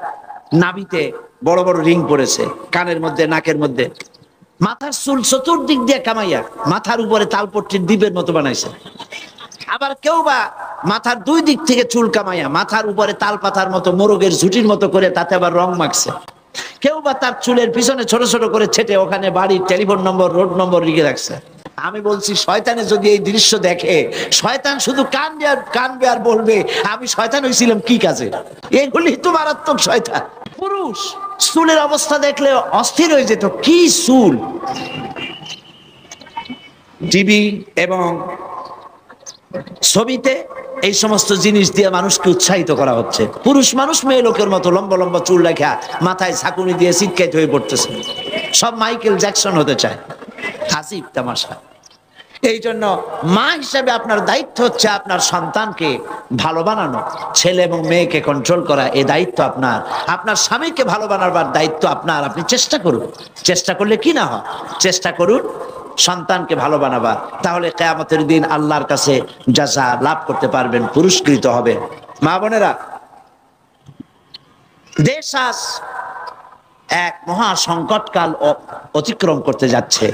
নাভিতে বড় বড় রিং পড়েছে, কানের মধ্যে, নাকের মধ্যে। মাথার চুল চতুর্দিক দিয়ে কামাইয়া মাথার উপরে তালপট্টির দ্বীপের মতো বানাইছে। আবার কেউ বা মাথার 2 দিক থেকে চুল কামাইয়া মাথার উপরে তাল পাতার মতো, মোরগের ঝুটির মতো করে তাতে আবার রং মাখছে। কেউ বা তার চুলের পিছনে ছোট ছোট করে ছেটে ওখানে বাড়ির টেলিফোন নম্বর, রোড নম্বর লিখে রাখছে। আমি বলছি, শয়তানে যদি এই দৃশ্য দেখে, শয়তান শুধু কানবে আর বলবে, আমি শয়তান হয়েছিলাম কি কাজে? এগুলি তো মারাত্মক শয়তান। পুরুষ চুলের অবস্থা দেখলে অস্থির হয়ে যেত, কি চুল! টিভি এবং ছবিতে এই সমস্ত জিনিস দিয়ে মানুষকে উৎসাহিত করা হচ্ছে। পুরুষ মানুষ মেয়ে লোকের মতো লম্বা লম্বা চুল রেখা মাথায় ঝাঁকুনি দিয়ে চিৎকাইতে হয়ে পড়তেছে, সব মাইকেল জ্যাকসন হতে চায়। হাসিব তামাশা। এই জন্য মা হিসেবে আপনার দায়িত্ব হচ্ছে আপনার সন্তানকে ভালো বানানো, ছেলে এবং মেয়েকে কন্ট্রোল করা, এই দায়িত্ব আপনার। আপনার স্বামীকে ভালো বানাবার দায়িত্ব আপনার। আপনি চেষ্টা করুন, চেষ্টা করলে কি না হয়, চেষ্টা করুন সন্তানকে ভালো বানাবার, তাহলে কিয়ামতের দিন আল্লাহর কাছে জাযা লাভ করতে পারবেন, পুরস্কৃত হবে। মা বোনেরা, দেশ আজ এক মহা সংকটকাল অতিক্রম করতে যাচ্ছে।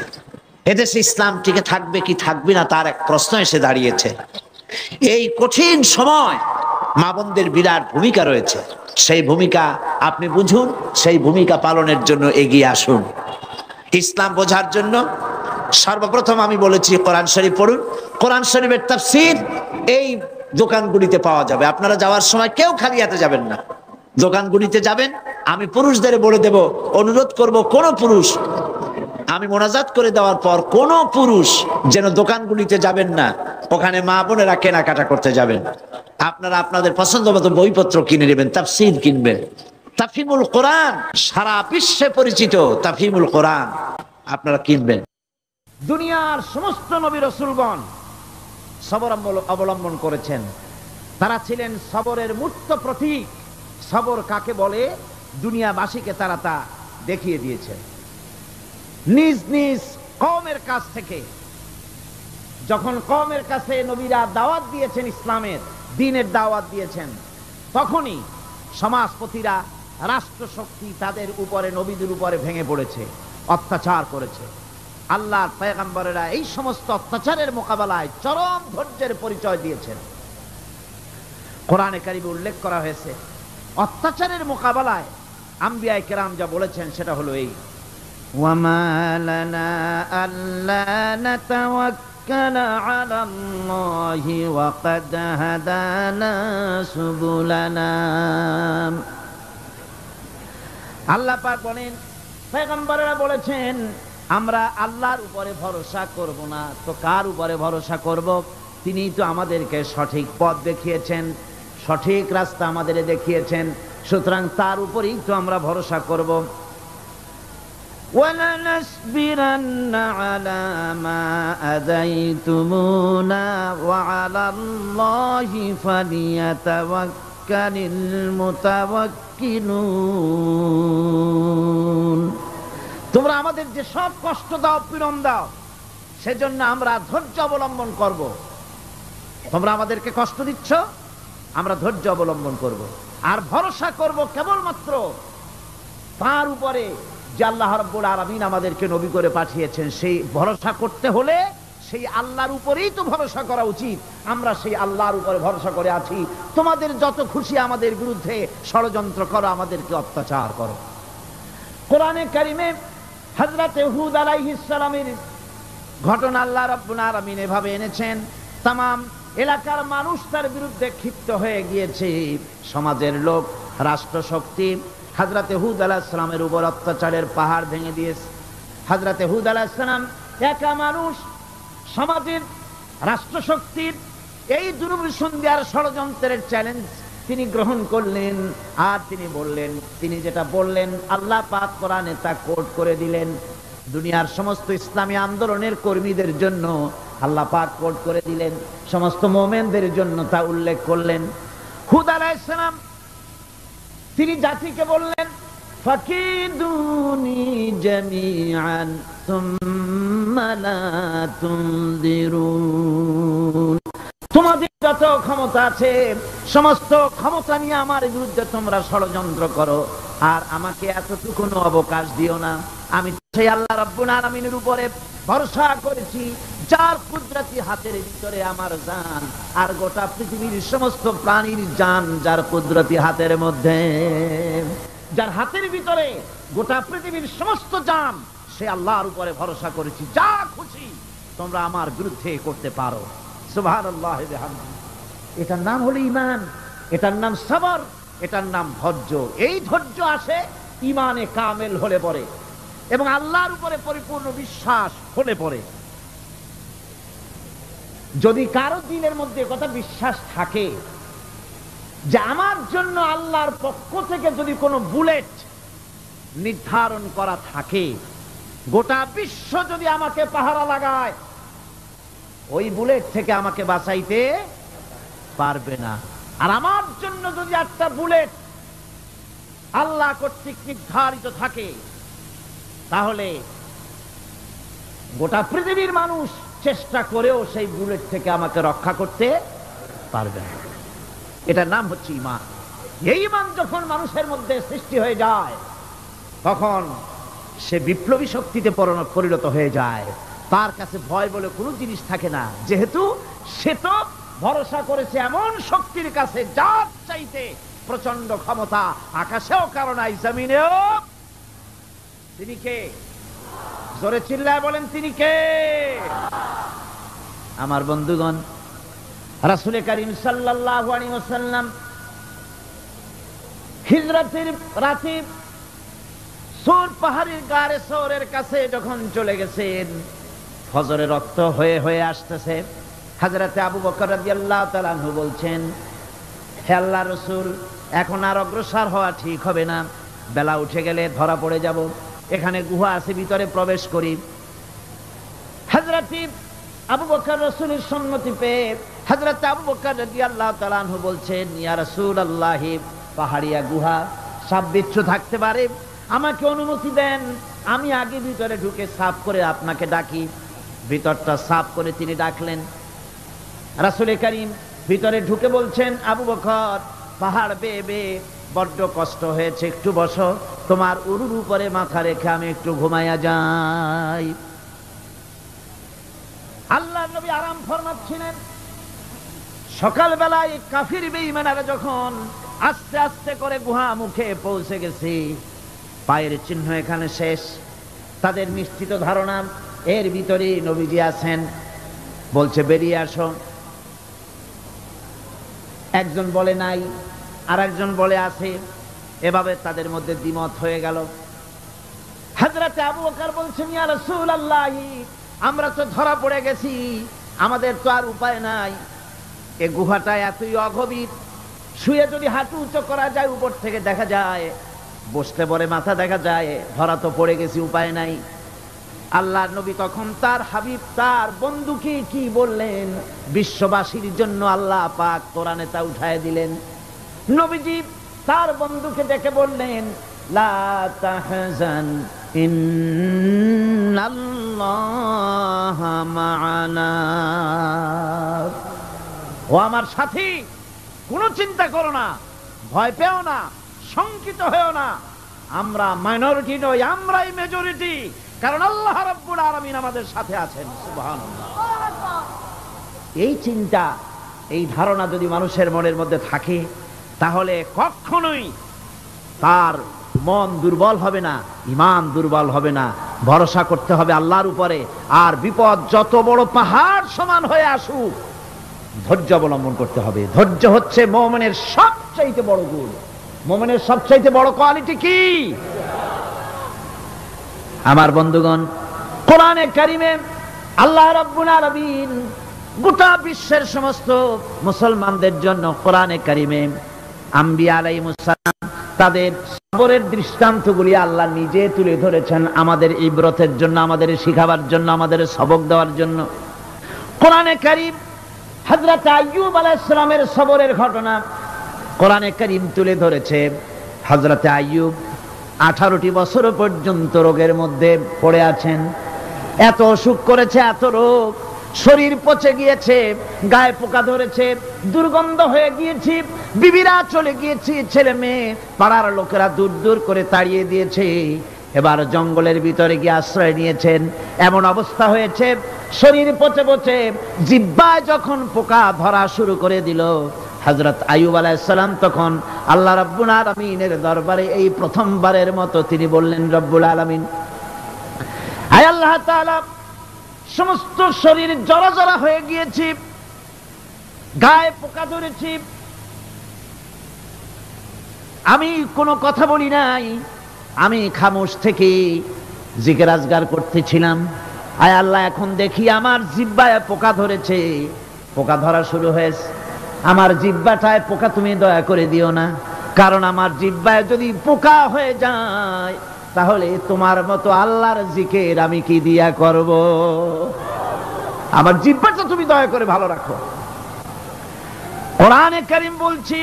এদেশে ইসলাম টিকে থাকবে কি থাকবে না তার এক প্রশ্ন এসে দাঁড়িয়েছে। এই কঠিন সময় মা বোনদের বিরাট ভূমিকা রয়েছে। সেই ভূমিকা আপনি বুঝুন, সেই ভূমিকা পালনের জন্য এগিয়ে আসুন। ইসলাম বোঝার জন্য সর্বপ্রথম আমি বলেছি, কোরআন শরীফ পড়ুন। কোরআন শরীফের তাফসীর এই দোকানগুলিতে পাওয়া যাবে। আপনারা যাওয়ার সময় কেউ খালি হাতে যাবেন না, দোকানগুলিতে যাবেন। আমি পুরুষদের বলে দেব, অনুরোধ করব, কোন পুরুষ আমি মোনাজাত করে দেওয়ার পর কোন পুরুষ যেন দোকানগুলিতে যাবেন না, ওখানে মা বোনেরা কেনাকাটা করতে যাবেন। আপনারা আপনাদের পছন্দ মতো বইপত্র কিনে নেবেন, তাফসীর কিনবেন। তাফহিমুল কোরআন সারা বিশ্বে পরিচিত, তাফহিমুল কোরআন আপনারা কিনবেন। দুনিয়ার সমস্ত নবী রাসূলগণ সবর অবলম্বন করেছেন। তারা ছিলেন সবরের মূর্ত প্রতীক। সবর কাকে বলে দুনিয়াবাসীকে তারা তা দেখিয়ে দিয়েছেন। নিজ নিজ কওমের কাছ থেকে যখন কওমের কাছে নবীরা দাওয়াত দিয়েছেন, ইসলামের দ্বীনের দাওয়াত দিয়েছেন, তখনই সমাজপতিরা, রাষ্ট্রশক্তি তাদের উপরে, নবীদের উপরে ভেঙে পড়েছে, অত্যাচার করেছে। আল্লাহর পয়গম্বরেরা এই সমস্ত অত্যাচারের মোকাবেলায় চরম ধৈর্যের পরিচয় দিয়েছেন। কোরআনে কারিমে উল্লেখ করা হয়েছে অত্যাচারের মোকাবেলায় আম্বিয়ায়ে কেরাম যা বলেছেন সেটা হলো এই: ওয়ামা লানা আল্লা নাতাওয়াক্কালা আলাল্লাহি ওয়া ক্বাদ হাদানা সুবুলানা। আল্লাহ পাক বলেন, পয়গম্বরেরা বলেছেন আমরা আল্লাহর উপরে ভরসা করব না তো কার উপরে ভরসা করব? তিনিই তো আমাদেরকে সঠিক পথ দেখিয়েছেন, সঠিক রাস্তা আমাদের দেখিয়েছেন, সুতরাং তার উপরেই তো আমরা ভরসা করব। ওয়ালানাসবিরান্না আলা মা আযাইতুমুনা ওয়া আলাল্লাহি ফালিয়াতাওয়াক্কালিল মুতাওয়াক্কিলুন। তোমরা আমাদের যে সব কষ্ট দাও, পীড়ন দাও, সেজন্য আমরা ধৈর্য অবলম্বন করব। তোমরা আমাদেরকে কষ্ট দিচ্ছ, আমরা ধৈর্য অবলম্বন করব আর ভরসা করব কেবলমাত্র তার উপরে যে আল্লাহ রাব্বুল আলামিন আমাদেরকে নবী করে পাঠিয়েছেন। সেই ভরসা করতে হলে সেই আল্লাহর উপরেই তো ভরসা করা উচিত। আমরা সেই আল্লাহর উপরে ভরসা করে আছি। তোমাদের যত খুশি আমাদের বিরুদ্ধে ষড়যন্ত্র করো, আমাদেরকে অত্যাচার করো। কোরআনে কারিমে হযরতে হুদ আলাইহিস সালামের ঘটনা আল্লাহ রাব্বুল আলামিন এভাবে এনেছেন। तमाम এলাকার মানুষ তার বিরুদ্ধে ক্ষিপ্ত হয়ে গিয়েছে। সমাজের লোক, রাষ্ট্রশক্তি হযরতে হুদ আলাইহিস সালামের উপর অত্যাচারের পাহাড় ভেঙে দিয়েছে। হযরতে হুদ আলাইহিস সালাম একা মানুষ, সমাজের রাষ্ট্রশক্তির এই দুর্বিসন্ধির ষড়যন্ত্রের চ্যালেঞ্জ তিনি গ্রহণ করলেন। আর তিনি বললেন, তিনি যেটা বললেন আল্লাহ পাক কোরআনে তা কোট করে দিলেন। দুনিয়ার সমস্ত ইসলামী আন্দোলনের কর্মীদের জন্য আল্লাহ পাক কোট করে দিলেন, সমস্ত মুমিনদের জন্য তা উল্লেখ করলেন। হুদ আলাইহিস সালাম তিনি জাতিকে বললেন, ফাকিদুনি জামিআন সুম্মা লা তুনদিরুন। তোমাদের যত ক্ষমতা আছে সমস্ত ক্ষমতা নিয়ে আমার বিরুদ্ধে তোমরা ষড়যন্ত্র করো, আর আমাকে এতটুকু অবকাশ দিও না। আমি সেই আল্লাহ রাব্বুল আলামিনের উপরে ভরসা করেছি, যার কুদরতি হাতের ভিতরে আমার জান, আর গোটা পৃথিবীর সমস্ত প্রাণীর জান যার কুদরতি হাতের মধ্যে। যার হাতের ভিতরে গোটা পৃথিবীর সমস্ত জান, সে আল্লাহর উপরে ভরসা করেছি। যা খুশি তোমরা আমার বিরুদ্ধে করতে পারো। সুবহানাল্লাহ ওয়া বিহামদিহি। এটার নাম হলো ঈমান, এটার নাম সবর, এটার নাম ধৈর্য। এই ধৈর্য আসে ঈমানে কামেল হলে পরে এবং আল্লাহর উপরে পরিপূর্ণ বিশ্বাস হলে পরে। যদি কারো দিনের মধ্যে কথা বিশ্বাস থাকে যে আমার জন্য আল্লাহর পক্ষ থেকে যদি কোনো বুলেট নির্ধারণ করা থাকে, গোটা বিশ্ব যদি আমাকে পাহারা লাগায়, ওই বুলেট থেকে আমাকে বাঁচাইতে পারবে না। আর আমার জন্য যদি একটা বুলেট আল্লাহ কর্তৃক নির্ধারিত থাকে, তাহলে গোটা পৃথিবীর মানুষ চেষ্টা করেও সেই বুলেট থেকে আমাকে রক্ষা করতে পারবে না। এটার নাম হচ্ছে ঈমান। এই ঈমান যখন মানুষের মধ্যে সৃষ্টি হয়ে যায়, তখন সে বিপ্লবী শক্তিতে পরিণত হয়ে যায়। তার কাছে ভয় বলে কোনো জিনিস থাকে না, যেহেতু সে তো ভরসা করেছে এমন শক্তির কাছে যার চাইতে প্রচন্ড ক্ষমতা আকাশেও কারো নাই, জমিনেও। তিনি কে? জোরে চিল্লায় বলেন, তিনি কে? আমার বন্ধুগণ, রাসূল করিম সাল্লাল্লাহু আলাইহি ওয়াসাল্লাম হিজরতের রাতে সূর পাহাড়ের গাড়ে সৌরের কাছে যখন চলে গেছেন, ফজরের রক্ত হয়ে হয়ে আসতেছে। হযরতে আবু বকর রাদিয়াল্লাহু তাআলা আনহু বলছেন, হে আল্লাহর রাসূল, এখন আর অগ্রসর হওয়া ঠিক হবে না, বেলা উঠে গেলে ধরা পড়ে যাব, এখানে গুহা আছে, ভিতরে প্রবেশ করি। হযরতে আবু বকর রাসূলের সম্মতি পেয়ে হযরত আবু বকর রাদিয়াল্লাহু তাআলা আনহু বলছেন, ইয়া রাসূলুল্লাহ, পাহাড়িয়া গুহা, সাপ বিচ্ছু থাকতে পারে, আমাকে অনুমতি দেন, আমি আগে ভিতরে ঢুকে সাফ করে আপনাকে ডাকি। ভিতরটা সাফ করে তিনি ডাকলেন। রাসূল করিম ভিতরে ঢুকে বলছেন, আবু বকর, পাহাড় বেয়ে বেয়ে বড্ড কষ্ট হয়েছে, একটু বসো, তোমার উরুর উপরে মাথা রেখে আমি একটু ঘুমাইয়া যাই। আল্লাহর নবী আরাম ফরমাচ্ছিলেন। সকালবেলায় কাফির বেঈমানেরা যখন আস্তে আস্তে করে গুহা মুখে পৌঁছে গেছে, পায়ের চিহ্ন এখানে শেষ, তাদের নিশ্চিত ধারণা এর ভিতরে নবীজি আছেন। বলছে, বেরিয়ে আসো। একজন বলে নাই, আর একজন বলে আছে, এভাবে তাদের মধ্যে দ্বিমত হয়ে গেল। হযরতে আবু বকর বলছেন, ইয়া রাসূলুল্লাহ, আমরা তো ধরা পড়ে গেছি, আমাদের তো আর উপায় নাই, এ গুহাটা এতই অগভীর, শুয়ে যদি হাঁটু উঁচু করা যায় উপর থেকে দেখা যায়, বসতে পরে মাথা দেখা যায়, ধরা তো পড়ে গেছি, উপায় নাই। আল্লাহর নবী তখন তার হাবিব, তার বন্ধুকে কি বললেন, বিশ্ববাসীর জন্য আল্লাহ পাক কোরআনে তা উঠায় দিলেন। নবীজি তার বন্ধুকে ডেকে বললেন, লা তাহজান ইন্নাল্লাহা মা'ানা, ও আমার সাথী, কোনো চিন্তা করো না, ভয় পেও না, শঙ্কিত হয়েও না, আমরা মাইনরিটি নই, আমরাই মেজরিটি, কারণ আল্লাহ রাব্বুল আলামিন আমাদের সাথে আছেন। সুবহানাল্লাহ। এই চিন্তা, এই ধারণা যদি মানুষের মনের মধ্যে থাকে, তাহলে কখনোই তার মন দুর্বল হবে না, ঈমান দুর্বল হবে না, ভরসা করতে হবে আল্লাহর উপরে। আর বিপদ যত বড় পাহাড় সমান হয়ে আসুক, ধৈর্য অবলম্বন করতে হবে। ধৈর্য হচ্ছে মুমিনের সবচাইতে বড় গুণ। মুমিনের সবচাইতে বড় কোয়ালিটি কি? আমার বন্ধুগণ, কোরআনে কারিমে আল্লাহ রাব্বুল আলামিন গোটা বিশ্বের সমস্ত মুসলমানদের জন্য কোরআনে কারিমে আম্বিয়া আলাইহিস সালাম তাদের সবরের দৃষ্টান্তগুলি আল্লাহ নিজে তুলে ধরেছেন, আমাদের ইবরতের জন্য, আমাদের শিখাবার জন্য, আমাদের সবক দেওয়ার জন্য। কোরআনে কারিম হযরত আইয়ুব আলাইহিস সালামের সবরের ঘটনা কোরআনে কারিম তুলে ধরেছে। হযরত আইয়ুব 18টি বছর পর্যন্ত রোগের মধ্যে পড়ে আছেন। এত অসুখ করেছে, এত রোগ, শরীর পচে গিয়েছে, গায়ে পোকা ধরেছে, দুর্গন্ধ হয়ে গিয়েছে, বিবিরা চলে গিয়েছে, ছেলে মেয়ে পাড়ার লোকেরা দূর দূর করে তাড়িয়ে দিয়েছে। এবার জঙ্গলের ভিতরে গিয়ে আশ্রয় নিয়েছেন। এমন অবস্থা হয়েছে, শরীর পচে পচে জিহ্বায় যখন পোকা ধরা শুরু করে দিল, হযরত আইয়ুব আলাইহিস সালাম তখন আল্লাহ রাব্বুল আলামিনের দরবারে এই প্রথমবারের মতো তিনি বললেন, রব্বুল আলামিন, আয় আল্লাহ তাআলা, সমস্ত শরীর জরা জরা হয়ে গিয়েছে, গায়ে পোকা ধরেছে, আমি কোনো কথা বলি নাই, আমি খামোশ থেকে জিকির আজগার করতেছিলাম। আয় আল্লাহ, এখন দেখি আমার জিহ্বায় পোকা ধরেছে, পোকা ধরা শুরু হয়েছে, আমার জিহ্বাটায় পোকা তুমি দয়া করে দিও না, কারণ আমার জিহ্বায় যদি পোকা হয়ে যায় তাহলে তোমার মতো আল্লাহর জিকির আমি কি দিয়া করব? আমার জিহ্বাটা তুমি দয়া করে ভালো রাখো। কোরআনে কারীম বলছি,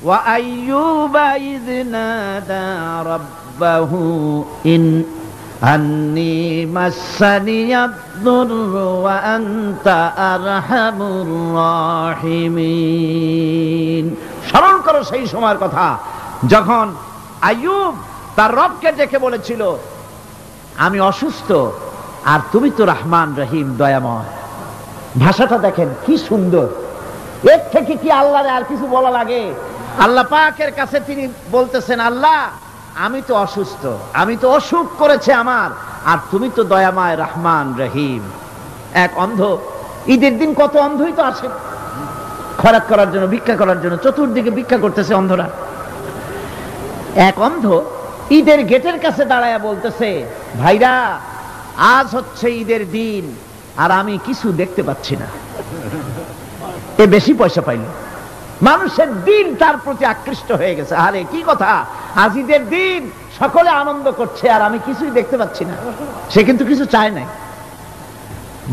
ওয়া আইয়ুবা ইয নাদা রাব্বাহু ইন আন্নী মাসানিয়াদ-দুররু ওয়া আনতা আরহামুর রাহিমিন। স্মরণ করো সেই সময়ের কথা যখন আইয়ুব তার রবকে ডেকে বলেছিল, আমি অসুস্থ আর তুমি তো রহমান রহিম, দয়াময়। ভাষাটা দেখেন কি সুন্দর, এর থেকে কি আল্লাহর আর কিছু বলা লাগে? আল্লাহ পাকের কাছে তিনি বলতেছেন, আল্লাহ আমি তো অসুস্থ, আমি তো অসুখ করেছে আমার, আর তুমি তো দয়াময় রহমান রহিম। এক অন্ধ, ঈদের দিন কত অন্ধই তো আসে খরাক করার জন্য, ভিক্ষা করার জন্য, চতুর্দিকে ভিক্ষা করতেছে অন্ধরা। এক অন্ধ ঈদের গেটের কাছে দাঁড়ায় বলতেছে, ভাইরা আজ হচ্ছে ঈদের দিন আর আমি কিছু দেখতে পাচ্ছি না। এ বেশি পয়সা পাইল, মানুষের দিন তার প্রতি আকৃষ্ট হয়ে গেছে। আরে কি কথা, আজ ঈদের দিন, সকলে আনন্দ করছে আর আমি কিছুই দেখতে পাচ্ছি না। সে কিন্তু কিছু চায় নাই।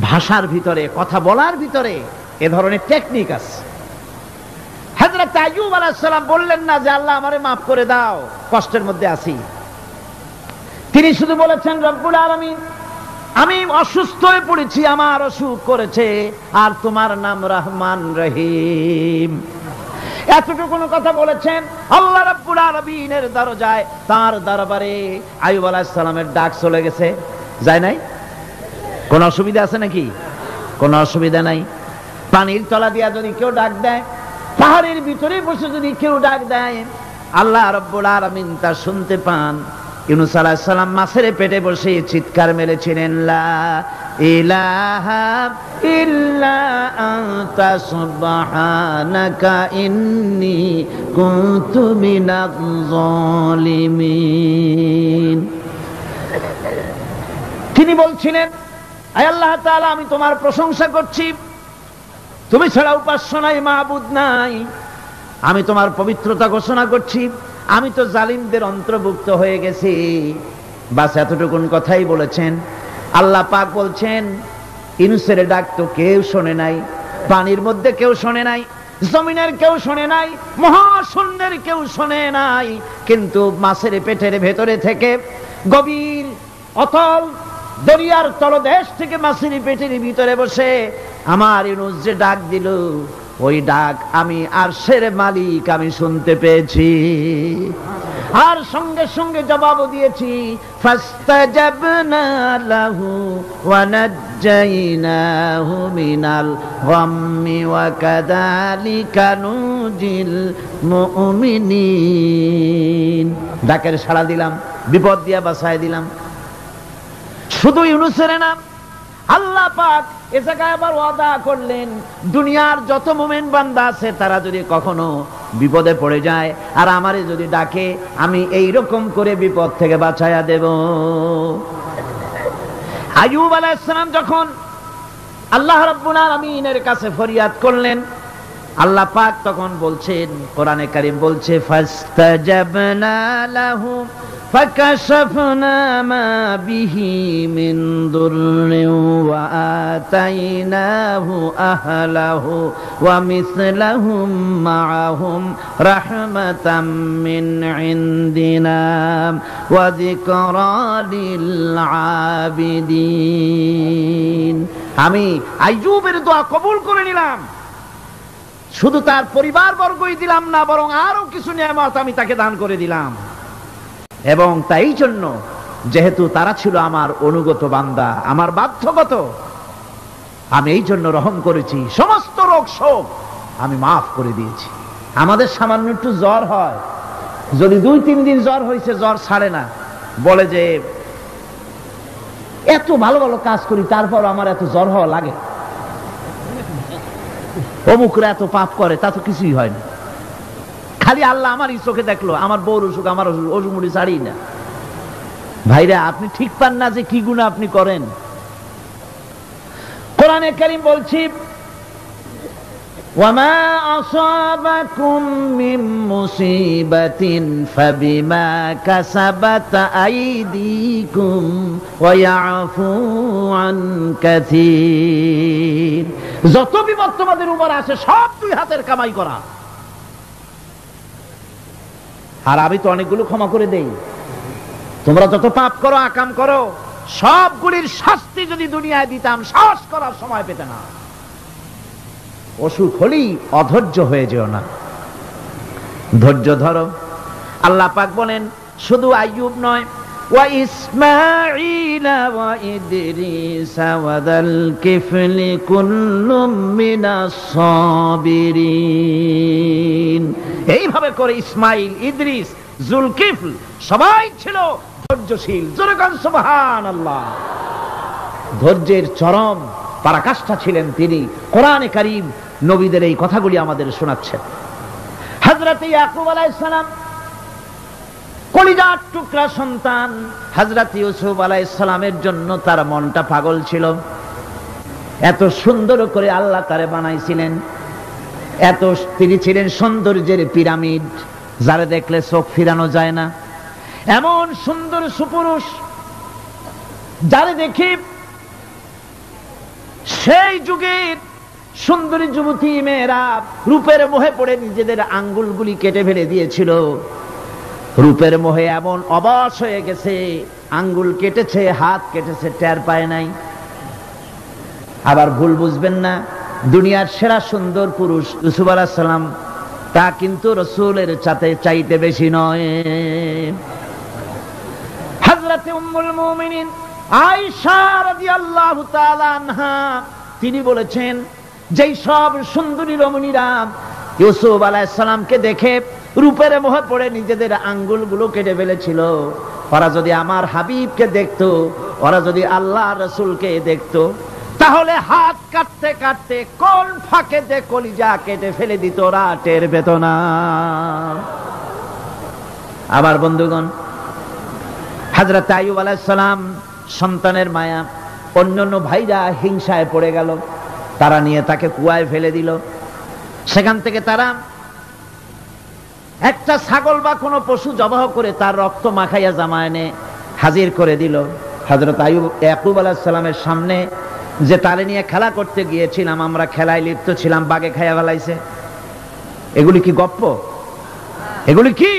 ভাষার ভিতরে, কথা বলার ভিতরে এ ধরনের টেকনিক আছে। হযরত আইয়ুব আলাইহিস সালাম বললেন না যে আল্লাহ আমারে মাফ করে দাও, কষ্টের মধ্যে আছি। তিনি শুধু বলেছেন, রব্বুল আলামিন, আমি অসুস্থ হয়ে পড়েছি, আমার অসুখ করেছে, আর তোমার নাম রহমান রহিম। এতটুকু কথা বলেছেন। আল্লাহ রাব্বুল আলামিনের দরজায়, তার দরবারে আইয়ুব আলাইহিস সালামের ডাক চলে গেছে। যায় নাই? কোন অসুবিধা আছে নাকি? কোন অসুবিধা নাই। পানির তলা দিয়া যদি কেউ ডাক দেয়, পাহাড়ের ভিতরে বসে যদি কেউ ডাক দেয়, আল্লাহ রাব্বুল আলামিন তা শুনতে পান। ইউনূস আলাইহিস সালাম মাছের পেটে বসে চিৎকার মেরেছিলেন, লা ইলাহা ইল্লা আনতা সুবহানাকা ইন্নী কুনতু মিনাজ জালিমিন। তিনি বলছিলেন, আয় আল্লাহ তাআলা, আমি তোমার প্রশংসা করছি, তুমি ছাড়া উপাস্য নাই, মাবুদ নাই। আমি তোমার পবিত্রতা ঘোষণা করছি, আমি তো জালিমদের অন্তর্ভুক্ত হয়ে গেছি। বাস এতটুকুন কথাই বলেছেন। আল্লাহ পাক বলছেন, ইউনূসের ডাক তো কেউ শোনে নাই, পানির মধ্যে কেউ শোনে নাই, জমিনের কেউ শোনে নাই, মহাশূন্যের কেউ শোনে নাই, কিন্তু মাছের পেটের ভেতরে থেকে, গভীর অতল দরিয়ার তলদেশ থেকে মাছের পেটের ভিতরে বসে আমার ইউনূস যে ডাক দিল, ওই ডাক আমি আরশের মালিক আমি শুনতে পেয়েছি, আর সঙ্গে সঙ্গে জবাব দিয়েছি। ফাস্তাজাবনা লাহু ওয়া নাজ্জাইনাহু মিনাল গাম্মি ওয়া কাযালিকা নুজিল মুমিনিন। ডাকের সাড়া দিলাম, বিপদ দিয়া বাঁচায় দিলাম। শুধু ইউনূসের নাম, আল্লাহ পাক এ জায়গায় আবার ওয়াদা করলেন, দুনিয়ার যত মুমিন বান্দা আছে তারা যদি কখনো বিপদে পড়ে যায় আর আমারে যদি ডাকে, আমি এই রকম করে বিপদ থেকে বাঁচায়া দেব। আইয়ুব আলাইহিস সালাম যখন আল্লাহ রাব্বুল আলামিনের কাছে ফরিয়াদ করলেন, আল্লাহ পাক তখন বলছেন, কোরআনে কারীম বলছে, ফাস্তাজাবনা লাহু ফাকাশাফনা মা বিহি মিন দুররিন ওয়া আতাইনাহু আহলাহু ওয়া মিসলাহুম মাআহুম রাহমাতাম মিন ইনদিনা ওয়া যিকরা লিল আবিদিন। আমি আইয়ুবের দোয়া কবুল করে নিলাম। শুধু তার পরিবার বর্গই দিলাম না, বরং আরো কিছু নিয়ামত আমি তাকে দান করে দিলাম। এবং তাই জন্য, যেহেতু তারা ছিল আমার অনুগত বান্দা, আমার বাধ্যগত, আমি এই জন্য রহম করেছি, সমস্ত রোগ শোক আমি মাফ করে দিয়েছি। আমাদের সামান্য একটু জ্বর হয়, যদি 2-3 দিন জ্বর হয়েছে, জ্বর ছাড়ে না, বলে যে এত ভালো ভালো কাজ করি তারপর আমার এত জ্বর হওয়া লাগে, অমুকরা এত পাপ করে, তা তো কিছুই হয় না। খালি আল্লাহ আমার চোখে দেখলো, আমার বউর অসুখ, আমার অসুখ মুড়ি ছাড়ি না। ভাইরা, আপনি ঠিক পান না যে কি গুনাহ আপনি করেন। কোরআনে কারীম বলছি, ওয়ামা আসাবাকুম মিন মুসিবাতিন ফাবিমা কাসাবাত আইদিকুম ওয়া ইয়াফু আন কাসীর। যত বিপদ তোমাদের উপর আসে সব দুই হাতের কামাই করা, আর আমি তো অনেকগুলো ক্ষমা করে দেই। তোমরা যত পাপ করো, আকাম করো, সবগুলির শাস্তি যদি দুনিয়ায় দিতাম, সাহস করার সময় পেতে না। অসুখ হলেই অধৈর্য হয়ে যেও না, ধৈর্য ধরো। আল্লাহ পাক বলেন, শুধু আইয়ুব নয়, ওয়া ইসমাঈলা ওয়া ইদরিসা ওয়া যাল কিফলি কুল্লুম মিনাস সাবিরিন। এইভাবে করে ইসমাইল, ইদ্রিস, জুলকিফল সবাই ছিল ধৈর্যশীল। জোরে বলেন সুবহানাল্লাহ। ধৈর্যের চরম পরাকাষ্ঠা ছিলেন তিনি। কোরআনে কারীম নবীদের এই কথাগুলি আমাদের শোনাচ্ছেন। হযরত ইয়াকুব আলাইহিস সালাম কলিজার টুকরা সন্তান হযরত ইউসুফ আলাইহিস সালামের জন্য তার মনটা পাগল ছিল। এত সুন্দর করে আল্লাহ তারে বানাইছিলেন, এত তিনি ছিলেন সৌন্দর্যের পিরামিড, যারা দেখলে চোখ ফিরানো যায় না, এমন সুন্দর সুপুরুষ যারা দেখি সেই যুগের সুন্দরী যুবতী মেয়েরা রূপের মোহে পড়ে নিজেদের আঙ্গুলগুলি কেটে ফেলে দিয়েছিল। রূপের মোহে এমন অবশ হয়ে গেছে, আঙ্গুল কেটেছে, হাত কেটেছে, টের পায় নাই। আবার ভুল বুঝবেন না, দুনিয়ার সেরা সুন্দর পুরুষ ইউসুফ আলাইহিস সালাম, তা কিন্তু রাসূলের চাইতে বেশি নয়। হযরত উম্মুল মুমিনিন আয়েশা রাদিয়াল্লাহু তাআলা আনহা তিনি বলেছেন, যেই সব সুন্দরী রমণীরা ইউসুফ আলাইহিস সালামকে দেখে রূপের মোহে পড়ে নিজেদের আঙ্গুলগুলো কেটে ফেলেছিল, ওরা যদি আমার হাবিবকে দেখতো, ওরা যদি আল্লাহর রাসূলকে দেখতো, তাহলে হাত কাটতে কাটতে কোন ফাঁকে যে কলিজা কেটে ফেলে দিত, ওরা টের পেত না। আবার বন্ধুগণ, হযরত আইয়ুব আলাইহিস সালাম সন্তানের মায়া, অন্যান্য ভাইরা হিংসায় পড়ে গেল, তারা নিয়ে তাকে কুয়ায় ফেলে দিল। সেখান থেকে তারা একটা ছাগল বা কোনো পশু জবাহ করে তার রক্ত মাখাইয়া জামায় এনে হাজির করে দিল। হযরত ইয়াকুব আলাইহিস সালামের সামনে যে তারে নিয়ে খেলা করতে গিয়েছিলাম, আমরা খেলায় লিপ্ত ছিলাম, বাগে খাইয়া ফেলাইছে। এগুলি কি গপ্প? এগুলি কি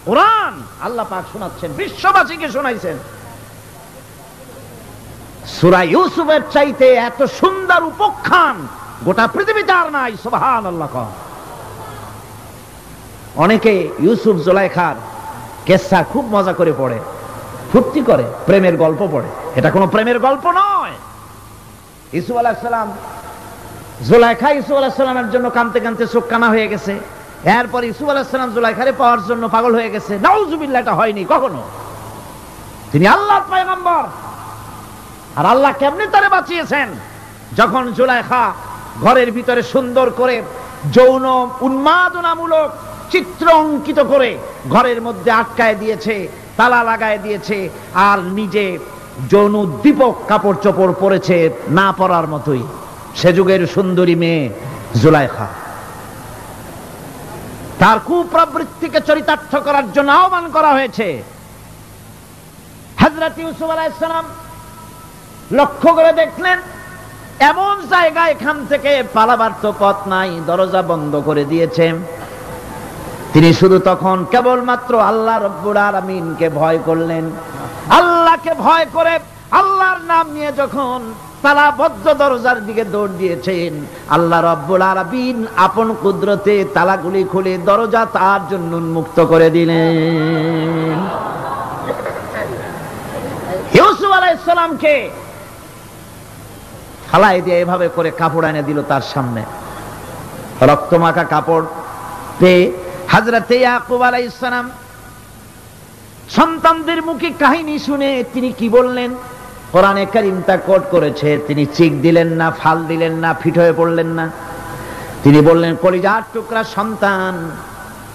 কোরআন? আল্লাহ পাক শোনাচ্ছেন, বিশ্ববাসীকে শোনাইছেন। সূরা ইউসুফের চাইতে এত সুন্দর উপাখ্যান গোটা পৃথিবীতে আর নাই। সুবহানাল্লাহ। অনেকে ইউসুফ জুলাইখার কেসা খুব মজা করে পড়ে, ফুর্তি করে, প্রেমের গল্প পড়ে। এটা কোনো প্রেমের গল্প নয়। ইউসুফ আলাইহিস সালাম, জুলাইখা ইউসুফ আলাইহিস সালামের জন্য কাঁদতে কাঁদতে চোখ কানা হয়ে গেছে। এরপর ইউসুফ আলাইহিস সালাম জুলাইখারে পাওয়ার জন্য পাগল হয়ে গেছে। নাউজুবিল্লাহ, এটা হয়নি কখনো। তিনি আল্লাহর পয়গম্বর। আর আল্লাহ কেমনে তারে বাঁচিয়েছেন? যখন জুলাইখা ঘরের ভিতরে সুন্দর করে যৌন উন্মাদনামূলক চিত্র অঙ্কিত করে ঘরের মধ্যে আটকায় দিয়েছে, তালা লাগায় দিয়েছে, আর নিজে যৌন উদ্দীপক কাপড় চোপড় পরেছে না পরার মতোই। সে যুগের সুন্দরী মেয়ে জুলাইখা। তার কুপ্রবৃত্তিকে চরিতার্থ করার জন্য আহ্বান করা হয়েছে। হযরত ইউসুফ আলাইহিস সালাম লক্ষ্য করে দেখলেন এমন জায়গা, এখান থেকে পালাবার তো পথ নাই, দরজা বন্ধ করে দিয়েছে। তিনি শুধু তখন কেবলমাত্র আল্লাহ রব্বুল আলামিনকে ভয় করলেন। আল্লাহকে ভয় করে আল্লাহর নাম নিয়ে যখন তালাবদ্ধ দরজার দিকে দৌড় দিয়েছেন, আল্লাহ রব্বুল আলামিন আপন কুদরতে তালাগুলি খুলে দরজা তার জন্য উন্মুক্ত করে দিলেন। ইউসুফ আলাইহিস সালামকে ফালাই দিয়ে এভাবে করে কাপড় এনে দিল তার সামনে, রক্তমাখা কাপড় পেয়ে হযরত ইয়াকুব আলাইহিস সালাম সন্তানদের মুখে কাহিনী শুনে তিনি কি বললেন? কোরআনে কারীম তা কোট করেছে। তিনি চিক দিলেন না, ফাল দিলেন না, ফিট হয়ে পড়লেন না। তিনি বললেন, কলিজার টুকরা সন্তান,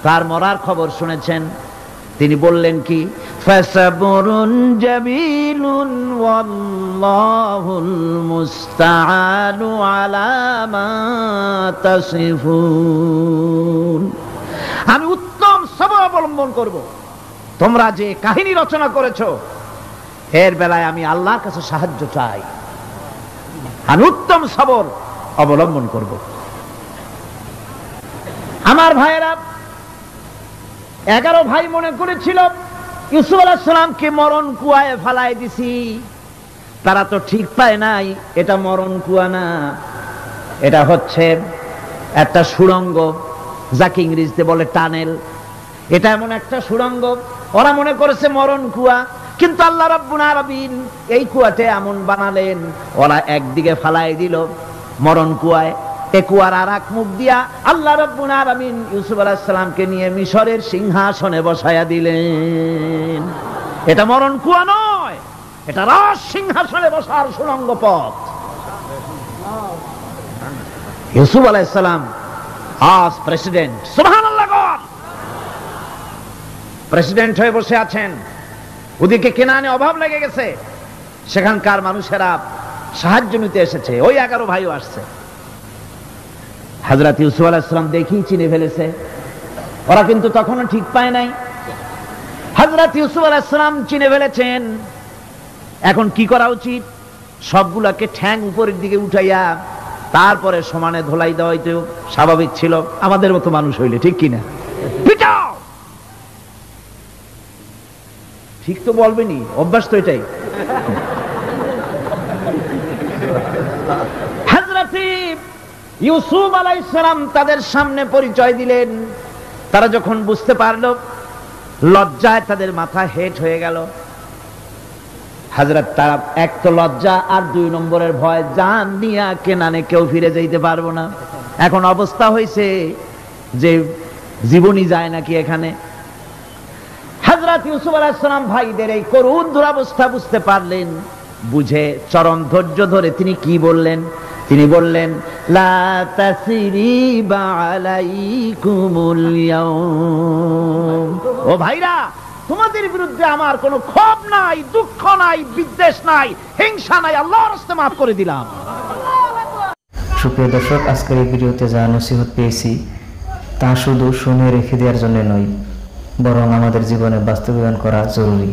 তার মরার খবর শুনেছেন। তিনি বললেন কি? ফাসাবরুন জামিলুন ওয়াল্লাহুল মুস্তাআনু আলা মা তাসিফুন। আমি উত্তম সবর অবলম্বন করব। তোমরা যে কাহিনী রচনা করেছো এর বেলায় আমি আল্লাহর কাছে সাহায্য চাই। আমি উত্তম সবর অবলম্বন করব। আমার ভাইয়েরা, 11 ভাই মনে করেছিল ইউসুফ আলাইহিস সালামকে মরণ কুয়ায় ফালাই দিছি। তারা তো ঠিক পায় নাই, এটা মরণ কুয়া না, এটা হচ্ছে একটা সুড়ঙ্গ, যাকে ইংরেজিতে বলে টানেল। এটা এমন একটা সুড়ঙ্গ, ওরা মনে করেছে মরণ কুয়া। কিন্তু আল্লাহ রাব্বুল আলামিন এই কুয়াতে এমন বানালেন, ওরা একদিকে ফালাই দিল মরণ কুয়ায়, এই কুয়ার আর এক মুখ দিয়া আল্লাহ রাব্বুল আলামিন ইউসুফ আলাইহিস সালামকে নিয়ে মিশরের সিংহাসনে বসায়া দিলেন। এটা মরণ কুয়া নয়, এটা রাজ সিংহাসনে বসার সুড়ঙ্গ পথ। ইউসুফ আলাইহিস সালাম আজ প্রেসিডেন্ট। সুবহানাল্লাহ। প্রেসিডেন্ট হয়ে বসে আছেন, ওদিকে কেনানে অভাব লেগে গেছে, সেখানকার মানুষেরা সাহায্য নিতে এসেছে, ওই 11 ভাইও আসছে। হযরত ইউসুফ আলাইহিস সালাম দেখেই চিনে ফেলেছে, ওরা কিন্তু তখনও ঠিক পায় নাই। হযরত ইউসুফ আলাইহিস সালাম চিনে ফেলেছেন, এখন কি করা উচিত? সবগুলাকে ঠ্যাং উপরের দিকে উঠাইয়া তারপরে সমানে ধোলাই দেওয়াই তো স্বাভাবিক ছিল, আমাদের মতো মানুষ হইলে, ঠিক কিনা? পিটাও, ঠিক তো বলবেনি, অভ্যাস তো এটাই। হযরত ইউসুফ আলাইহিস সালাম তাদের সামনে পরিচয় দিলেন। তারা যখন বুঝতে পারলো, লজ্জায় তাদের মাথা হেট হয়ে গেল। হযরত, তারা এক তো লজ্জা, আর 2 নম্বরের ভয়, জান নিয়া কেনানে কেউ ফিরে যাইতে পারবো না। এখন অবস্থা হয়েছে যে জীবনই যায় নাকি এখানে। হযরত ইউসুফ আলাইহিস সালাম ভাইদের এই করুণ দুরবস্থা বুঝতে পারলেন, বুঝে চরম ধৈর্য ধরে তিনি কি বললেন? তিনি বললেন, লা তাসরিবা আলাইকুমুল ইয়াউম, ও ভাইরা, তোমাদের বিরুদ্ধে আমার কোনো ক্ষোভ নাই, দুঃখ নাই, বিদ্বেষ নাই, হিংসা নাই, আল্লাহর রাস্তে মাফ করে দিলাম। সুপ্রিয় দর্শক, আজকের এই ভিডিওতে যা নসিহত পেয়েছি তা শুধু শুনে রেখে দেওয়ার জন্য নয়, বরং আমাদের জীবনে বাস্তবায়ন করা জরুরি।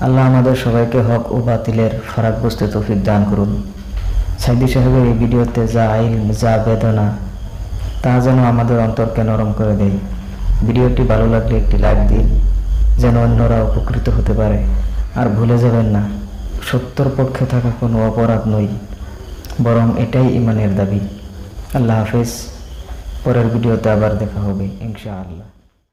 আল্লাহ আমাদের সবাইকে হক ও বাতিলের ফারাক বুঝতে তৌফিক দান করুন। সাইদি সাহেবের এই ভিডিওতে যা ইলম, যা বেদনা, তা যেন আমাদের অন্তরকে নরম করে দেয়। ভিডিওটি ভালো লাগলে একটি লাইক দিন, যেন অন্যরা উপকৃত হতে পারে। আর ভুলে যাবেন না, সত্যর পক্ষে থাকা কোনো অপরাধ নয়, বরং এটাই ইমানের দাবি। আল্লাহ হাফেজ। পরের ভিডিওতে আবার দেখা হবে ইনশাআল্লাহ।